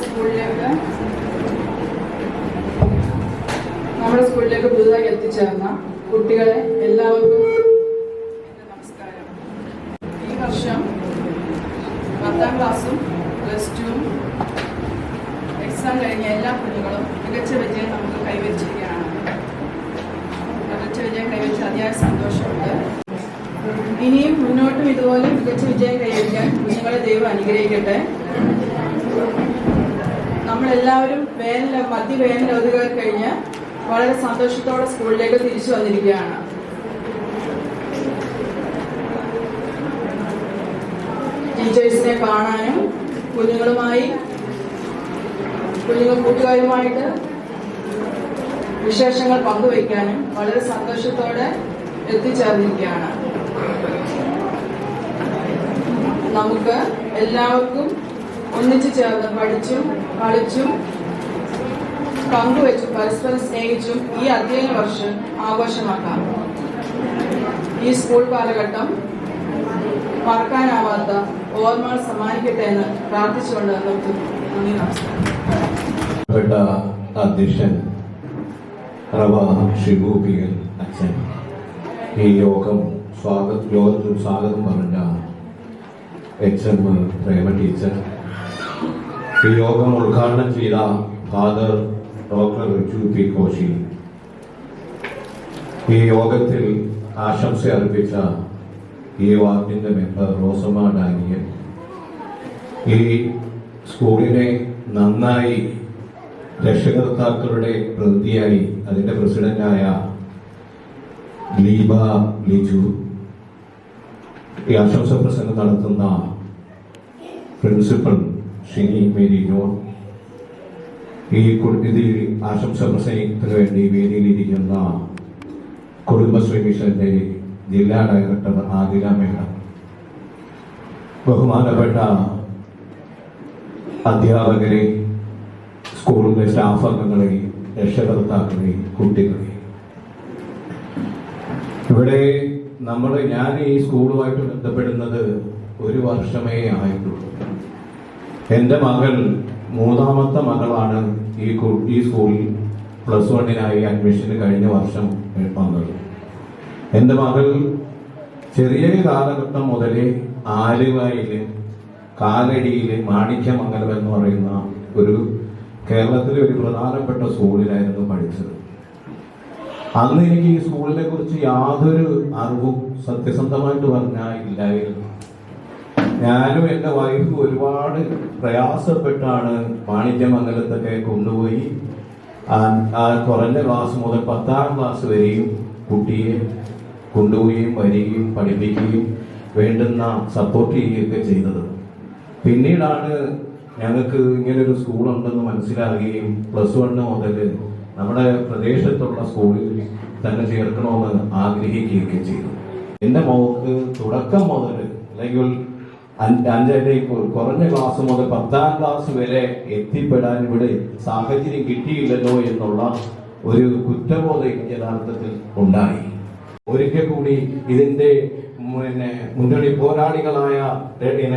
സ്കൂളിലേക്ക് പുതുതായി എത്തിച്ചേർന്ന കുട്ടികളെ എല്ലാവർക്കും എൻ്റെ നമസ്കാരം. ഈ വർഷം 10ാം ക്ലാസ്സും +2 എക്സാം കഴിഞ്ഞ എല്ലാ കുഞ്ഞുങ്ങളും മികച്ച വിജയം നമുക്ക് കൈവരിച്ചിരിക്കുകയാണ്. മികച്ച വിജയം കൈവരിച്ച അതിയായ സന്തോഷമുണ്ട്. ഇനിയും മുന്നോട്ടും ഇതുപോലെ മികച്ച വിജയം കൈവരിക്കാൻ കുഞ്ഞുങ്ങളെ ദൈവം അനുഗ്രഹിക്കട്ടെ. നമ്മളെല്ലാവരും മധ്യവേനൽ അവധികൾ കഴിഞ്ഞ് വളരെ സന്തോഷത്തോടെ സ്കൂളിലേക്ക് തിരിച്ചു വന്നിരിക്കുകയാണ്. ടീച്ചേഴ്സിനെ കാണാനും കൂട്ടുകാരുമായിട്ട് വിശേഷങ്ങൾ പങ്കുവയ്ക്കാനും വളരെ സന്തോഷത്തോടെ എത്തിച്ചേർന്നിരിക്കുകയാണ്. നമുക്ക് എല്ലാവർക്കും ഒന്നിച്ചു ചേർന്ന് പഠിച്ചും കളിച്ചും പങ്കുവെച്ചും പരസ്പരം സ്നേഹിച്ചും ഈ അധ്യയന വർഷം ആഘോഷമാക്കാം. ഈ സ്കൂൾ കാലഘട്ടം മറക്കാനാവാത്ത ഓർമ്മകൾ സമ്മാനിക്കട്ടെ എന്ന് പ്രാർത്ഥിച്ചുകൊണ്ട് നിർത്തുന്നു. നന്ദി, നമസ്കാരം.
അധ്യക്ഷൻ റവ ഷിബു പി എൽ അച്ഛൻ, ഈ യോഗത്തിൽ സ്വാഗതം പറഞ്ഞ HM പ്രേമ ടീച്ചർ, ഈ യോഗം ഉദ്ഘാടനം ചെയ്ത father doctor Rinchu P Koshy, ഈ യോഗത്തിൽ ആശംസ അർപ്പിച്ച ഈ വാർഡിന്റെ മെമ്പർ റോസമ്മ ഡാനിയൽ, ഈ സ്കൂളിനെ നന്നായി രക്ഷകർത്താക്കളുടെ പ്രതിനിധിയായി അതിന്റെ പ്രസിഡന്റായ ദീപ ലിജു, ഈ ആശംസ പ്രസംഗം നടത്തുന്ന പ്രിൻസിപ്പൽ ഷിനി മേരി ജോൺ, ഇതിൽ ആശംസ പ്രസംഗത്തിന് വേണ്ടി വേദിയിലിരിക്കുന്ന കുടുംബശ്രീ മിഷന്റെ ജില്ലാ ഡയറക്ടർ ആദില മേഡം, ബഹുമാനപ്പെട്ട അധ്യാപകരെ, സ്കൂളിലെ സ്റ്റാഫ് അംഗങ്ങളെ, രക്ഷകർത്താക്കളെ, കുട്ടികളെ, ഇവിടെ ഞാൻ ഈ സ്കൂളുമായിട്ട് ബന്ധപ്പെടുന്നത് 1 വർഷമേ ആയിട്ടുള്ളൂ. എൻ്റെ മകൾ 3ാമത്തെ മകളാണ് ഈ സ്കൂളിൽ +1 അഡ്മിഷന് കഴിഞ്ഞ വർഷം വന്നത്. എൻ്റെ മകൾ ചെറിയ കാലഘട്ടം മുതലേ ആലുവയിൽ കാലടിയിൽ മാണിക്യമംഗലം എന്ന് പറയുന്ന കേരളത്തിലെ ഒരു പ്രധാനപ്പെട്ട സ്കൂളിലായിരുന്നു പഠിച്ചത്. അന്ന് എനിക്ക് ഈ സ്കൂളിനെ കുറിച്ച് യാതൊരു അറിവും സത്യസന്ധമായിട്ട് പറഞ്ഞാൽ ഇല്ലായിരുന്നു. ഞാനും എൻ്റെ വൈഫും ഒരുപാട് പ്രയാസപ്പെട്ടാണ് മാണിക്യമംഗലത്തൊക്കെ കൊണ്ടുപോയി കുറഞ്ഞ ക്ലാസ് മുതൽ 10ാം ക്ലാസ് വരെയും കുട്ടിയെ കൊണ്ടുപോവുകയും വരികയും പഠിപ്പിക്കുകയും വേണ്ടുന്ന സപ്പോർട്ട് ചെയ്യുകയൊക്കെ ചെയ്തത്. പിന്നീടാണ് ഞങ്ങൾക്ക് ഇങ്ങനൊരു സ്കൂളുണ്ടെന്ന് മനസ്സിലാകുകയും +1 മുതൽ നമ്മുടെ പ്രദേശത്തുള്ള സ്കൂളിൽ തന്നെ ചേർക്കണമെന്ന് ആഗ്രഹിക്കുകയൊക്കെ ചെയ്തു. എൻ്റെ മോൾക്ക് തുടക്കം മുതൽ അല്ലെങ്കിൽ 5 കുറഞ്ഞ ക്ലാസ് മുതൽ 10ാം ക്ലാസ് വരെ എത്തിപ്പെടാൻ ഇവിടെ സാഹചര്യം കിട്ടിയില്ലല്ലോ എന്നുള്ള ഒരു കുറ്റബോധം യഥാർത്ഥത്തിൽ ഉണ്ടായി. ഒരിക്കൽ കൂടി ഇതിന്റെ മുന്നണി പോരാളികളായ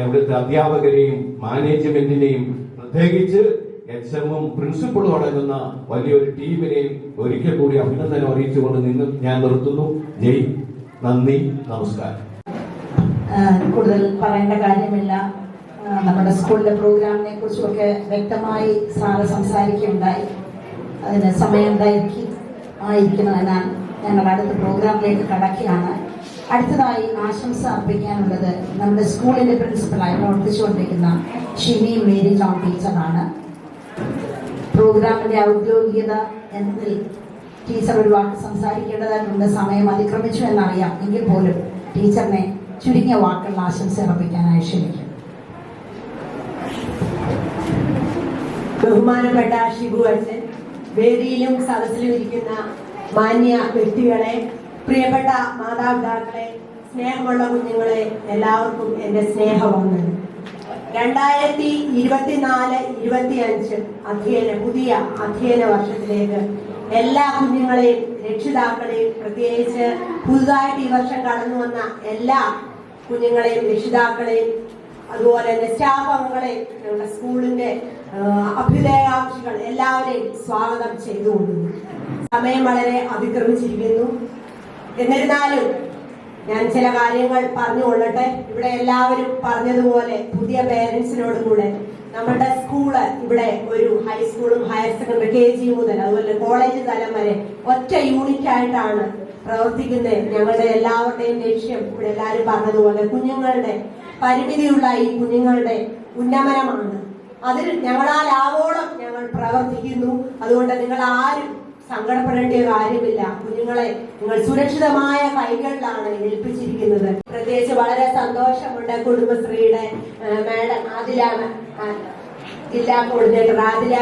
ഇവിടുത്തെ അധ്യാപകരെയും മാനേജ്മെന്റിനെയും പ്രത്യേകിച്ച് HM-ഉം പ്രിൻസിപ്പളും അടങ്ങുന്ന വലിയൊരു ടീമിനെയും ഒരിക്കൽ കൂടി അഭിനന്ദനം അറിയിച്ചുകൊണ്ട് ഞാൻ നിർത്തുന്നു. ജയ്, നന്ദി, നമസ്കാരം.
കൂടുതൽ പറയേണ്ട കാര്യമില്ല. നമ്മുടെ സ്കൂളിലെ പ്രോഗ്രാമിനെ കുറിച്ചുമൊക്കെ വ്യക്തമായി സാറ് സംസാരിക്കുകയുണ്ടായി. അതിന് സമയം ആയിരിക്കുന്നതിനാൽ ഞങ്ങൾ അടുത്ത പ്രോഗ്രാമിലേക്ക് കടക്കുകയാണ്. അടുത്തതായി ആശംസ അർപ്പിക്കാനുള്ളത് നമ്മുടെ സ്കൂളിന്റെ പ്രിൻസിപ്പലായി പ്രവർത്തിച്ചുകൊണ്ടിരിക്കുന്ന ഷിനി മേരി ജോൺ ടീച്ചറാണ്. പ്രോഗ്രാമിന്റെ ഔദ്യോഗികത എന്നതിൽ ടീച്ചർ ഒരു വാക്ക് സംസാരിക്കേണ്ടതായിട്ടുണ്ട്. സമയം അതിക്രമിച്ചു എന്നറിയാം. എങ്കിൽ പോലും ടീച്ചറിനെ ചുരുങ്ങിയ വാക്കുകൾ ആശംസ അർപ്പിക്കാനായി ക്ഷണിക്കും.
ബഹുമാനപ്പെട്ട ഷിബു അച്ഛൻ, വേദിയിലും സദസ്സിലും ഇരിക്കുന്ന മാന്യ വ്യക്തികളെ, പ്രിയപ്പെട്ട മാതാപിതാക്കളെ, സ്നേഹമുള്ള കുഞ്ഞുങ്ങളെ, എല്ലാവർക്കും എൻ്റെ സ്നേഹവന്ദനം. 2024-25 പുതിയ അധ്യയന വർഷത്തിലേക്ക് എല്ലാ കുഞ്ഞുങ്ങളെയും രക്ഷിതാക്കളെയും, പ്രത്യേകിച്ച് പുതുതായിട്ട് ഈ വർഷം കടന്നു വന്ന എല്ലാ കുഞ്ഞുങ്ങളെയും രക്ഷിതാക്കളെയും അതുപോലെ തന്നെ സ്റ്റാഫ് അംഗങ്ങളെയും ഞങ്ങളുടെ സ്കൂളിന്റെ അഭ്യുദയകാംക്ഷികൾ എല്ലാവരെയും സ്വാഗതം ചെയ്തുകൊള്ളുന്നു. സമയം വളരെ അതിക്രമിച്ചിരിക്കുന്നു. എന്നിരുന്നാലും ഞാൻ ചില കാര്യങ്ങൾ പറഞ്ഞുകൊള്ളട്ടെ. ഇവിടെ എല്ലാവരും പറഞ്ഞതുപോലെ പുതിയ പേരൻസിനോട് കൂടെ നമ്മുടെ സ്കൂള് ഇവിടെ ഒരു ഹൈസ്കൂളും ഹയർ സെക്കൻഡറി KG മുതൽ അതുപോലെ കോളേജ് തലം വരെ ഒറ്റ യൂണിറ്റ് ആയിട്ടാണ് പ്രവർത്തിക്കുന്നത്. ഞങ്ങളുടെ എല്ലാവരുടെയും ലക്ഷ്യം ഇവിടെ എല്ലാവരും പറഞ്ഞതുപോലെ കുഞ്ഞുങ്ങളുടെ പരിമിതിയുള്ള ഈ കുഞ്ഞുങ്ങളുടെ ഉന്നമനമാണ്. അതിൽ ഞങ്ങളാലാവോളം ഞങ്ങൾ പ്രവർത്തിക്കുന്നു. അതുകൊണ്ട് നിങ്ങൾ ആരും സങ്കടപ്പെടേണ്ട കാര്യമില്ല. കുഞ്ഞുങ്ങളെ നിങ്ങൾ സുരക്ഷിതമായ കൈകളിലാണ് ഏൽപ്പിച്ചിരിക്കുന്നത്. പ്രത്യേകിച്ച് വളരെ സന്തോഷമുണ്ട് കുടുംബശ്രീയുടെ മാഡം ജില്ലാ കോർഡിനേറ്റർ ആദില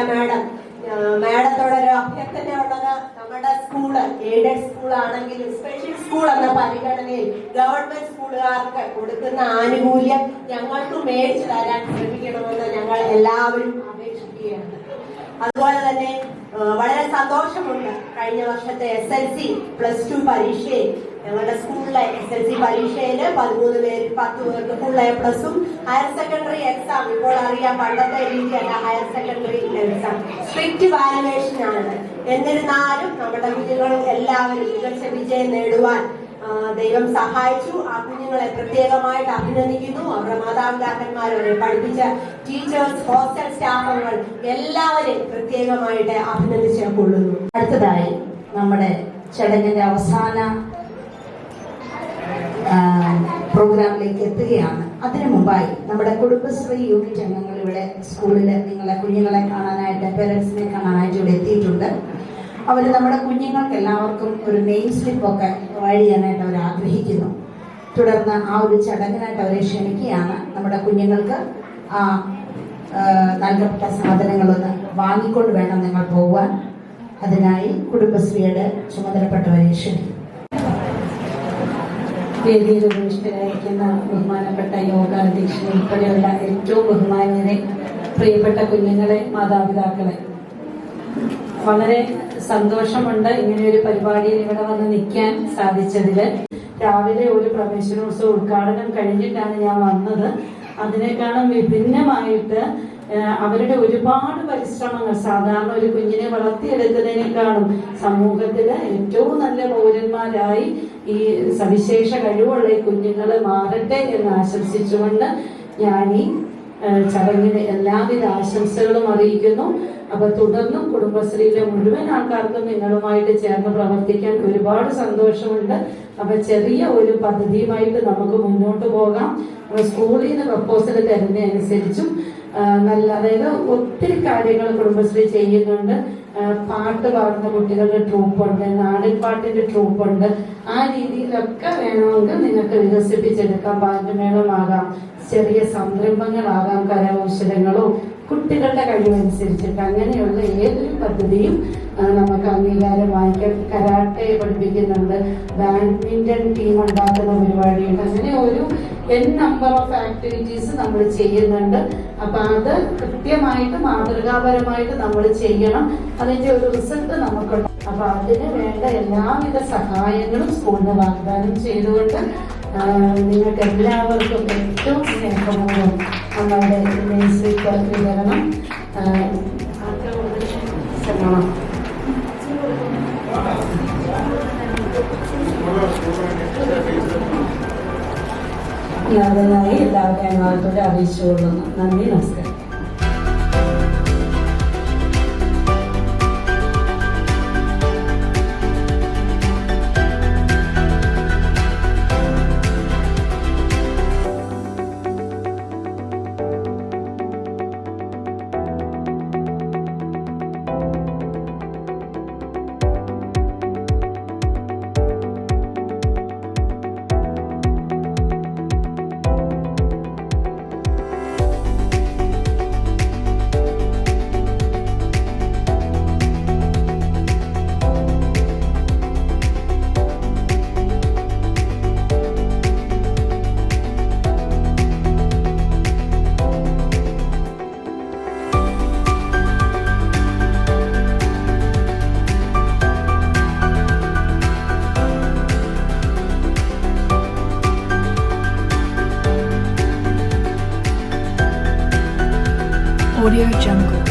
മാഡത്തോടൊരു അഭ്യർത്ഥന ഉള്ളത്, നമ്മുടെ സ്കൂള് എയ്ഡഡ് സ്കൂൾ ആണെങ്കിലും സ്പെഷ്യൽ സ്കൂൾ എന്ന പരിഗണനയിൽ ഗവൺമെന്റ് സ്കൂളുകാർക്ക് കൊടുക്കുന്ന ആനുകൂല്യം ഞങ്ങൾക്ക് മേടിച്ചു തരാൻ ശ്രമിക്കണമെന്ന് ഞങ്ങൾ എല്ലാവരും അപേക്ഷിക്കുകയാണ്. അതുപോലെ തന്നെ വളരെ സന്തോഷമുണ്ട്, കഴിഞ്ഞ വർഷത്തെ SLC +2 പരീക്ഷയിൽ ഞങ്ങളുടെ സ്കൂളിലെ SLC പരീക്ഷയിൽ 13 പേര് 10 പേർക്ക് ഫുൾ A+ഉം ഹയർ സെക്കൻഡറി എക്സാം ഇപ്പോൾ അറിയാം പണ്ടത്തെ രീതിയല്ല, higher secondary exam strict valuation ആണ്. എന്നിരുന്നാലും നമ്മുടെ കുഞ്ഞുങ്ങൾ എല്ലാവരും മികച്ച വിജയം നേടുവാൻ ദൈവം സഹായിച്ചു. ആ കുഞ്ഞുങ്ങളെ പ്രത്യേകമായിട്ട് അഭിനന്ദിക്കുന്നു. അവരുടെ മാതാപിതാക്കന്മാരെ പഠിപ്പിച്ച ടീച്ചേഴ്സ്, ഹോസ്റ്റൽ സ്റ്റാഫുകൾ എല്ലാവരെയും പ്രത്യേകമായിട്ട് അഭിനന്ദിച്ച് കൊള്ളുന്നു.
അടുത്തതായി നമ്മുടെ ചടങ്ങിന്റെ അവസാന പ്രോഗ്രാമിലേക്ക് എത്തുകയാണ്. അതിനു മുമ്പായി നമ്മുടെ കുടുംബശ്രീ യൂണിറ്റ് അംഗങ്ങൾ ഇവിടെ സ്കൂളിൽ കുഞ്ഞുങ്ങളെ കാണാനായിട്ട്, പേരൻസിനെ കാണാനായിട്ട് ഇവിടെ എത്തിയിട്ടുണ്ട്. അവർ നമ്മുടെ കുഞ്ഞുങ്ങൾക്ക് എല്ലാവർക്കും ഒരു നെയിം സ്ലിപ്പ് ഒക്കെ പ്രൊവൈഡ് ചെയ്യാനായിട്ട് അവർ ആഗ്രഹിക്കുന്നു. തുടർന്ന് ആ ഒരു ചടങ്ങിനായിട്ട് അവരെ ക്ഷണിക്കുകയാണ്. നമ്മുടെ കുഞ്ഞുങ്ങൾക്ക് ആ നൽകപ്പെട്ട സാധനങ്ങളൊന്ന് വാങ്ങിക്കൊണ്ട് വേണം നിങ്ങൾ പോകാൻ. അതിനായി കുടുംബശ്രീയുടെ ചുമതലപ്പെട്ടവരെ ക്ഷണിക്കും.
വേദിയിൽ ഉപവിഷ്ടരായിരിക്കുന്ന ബഹുമാനപ്പെട്ട യോഗാധ്യക്ഷനെ ഉൾപ്പെടെയുള്ള ഏറ്റവും ബഹുമാനീയരെ, പ്രിയപ്പെട്ട കുഞ്ഞുങ്ങളെ, മാതാപിതാക്കളെ, വളരെ സന്തോഷമുണ്ട് ഇങ്ങനെയൊരു പരിപാടിയിൽ ഇവിടെ വന്ന് നിൽക്കാൻ സാധിച്ചതിൽ. രാവിലെ ഒരു പ്രവേശനോത്സവ ഉദ്ഘാടനം കഴിഞ്ഞിട്ടാണ് ഞാൻ വന്നത്. അതിനേക്കാളും വിഭിന്നമായിട്ട് അവരുടെ ഒരുപാട് പരിശ്രമങ്ങൾ, സാധാരണ ഒരു കുഞ്ഞിനെ വളർത്തിയെടുക്കുന്നതിനേക്കാളും സമൂഹത്തില് ഏറ്റവും നല്ല പൗരന്മാരായി ഈ സവിശേഷ കഴിവുള്ള ഈ കുഞ്ഞുങ്ങൾ മാറട്ടെ എന്ന് ആശംസിച്ചുകൊണ്ട് ഞാൻ ഈ ചടങ്ങിന് എല്ലാവിധ ആശംസകളും അറിയിക്കുന്നു. അപ്പൊ തുടർന്നും കുടുംബശ്രീയിലെ മുഴുവൻ ആൾക്കാർക്കും നിങ്ങളുമായിട്ട് ചേർന്ന് പ്രവർത്തിക്കാൻ ഒരുപാട് സന്തോഷമുണ്ട്. അപ്പൊ ചെറിയ ഒരു പദ്ധതിയുമായിട്ട് നമുക്ക് മുന്നോട്ട് പോകാം. സ്കൂളിൽ നിന്ന് പ്രപ്പോസൽ തരുന്നതനുസരിച്ചും നല്ല, അതായത് ഒത്തിരി കാര്യങ്ങൾ കുടുംബശ്രീ ചെയ്യുന്നുണ്ട്. പാട്ട് പാടുന്ന കുട്ടികളുടെ ട്രൂപ്പുണ്ട്, നാടൻ പാട്ടിന്റെ ട്രൂപ്പുണ്ട്. ആ രീതിയിലൊക്കെ വേണമെങ്കിൽ നിങ്ങൾക്ക് വികസിപ്പിച്ചെടുക്കാം. ബാൻഡ്മേളമാകാം, ചെറിയ സംരംഭങ്ങളാകാം, കരകൗശലങ്ങളോ കുട്ടികളുടെ കഴിവനുസരിച്ചിട്ട് അങ്ങനെയുള്ള ഏതൊരു പദ്ധതിയും നമുക്ക് അംഗീകാരം വാങ്ങിക്കാം. കരാട്ടെ പഠിപ്പിക്കുന്നുണ്ട്, ബാഡ്മിന്റൺ ടീം ഉണ്ടാക്കുന്ന പരിപാടിയുണ്ട്. അങ്ങനെ ഒരു നമ്പർ ഓഫ് ആക്ടിവിറ്റീസ് നമ്മൾ ചെയ്യുന്നുണ്ട്. അപ്പൊ അത് കൃത്യമായിട്ട് മാതൃകാപരമായിട്ട് നമ്മൾ ചെയ്യണം. അതിന്റെ ഒരു റിസൾട്ട് നമുക്കുണ്ട്. അപ്പൊ അതിന് വേണ്ട എല്ലാവിധ സഹായങ്ങളും സ്കൂളിന് വാഗ്ദാനം ചെയ്തുകൊണ്ട് നിങ്ങൾക്ക് എല്ലാവർക്കും ഏറ്റവും സ്നേഹപൂർവ്വം നമ്മളുടെ നഴ്സറിക്ക് വിതരണം ശ്രമണം. അതിനായി എല്ലാവരെയും അങ്ങോട്ടോടെ അറിയിച്ചുകൊള്ളുന്നു. നന്ദി, നമസ്കാരം.
Audio Jungle.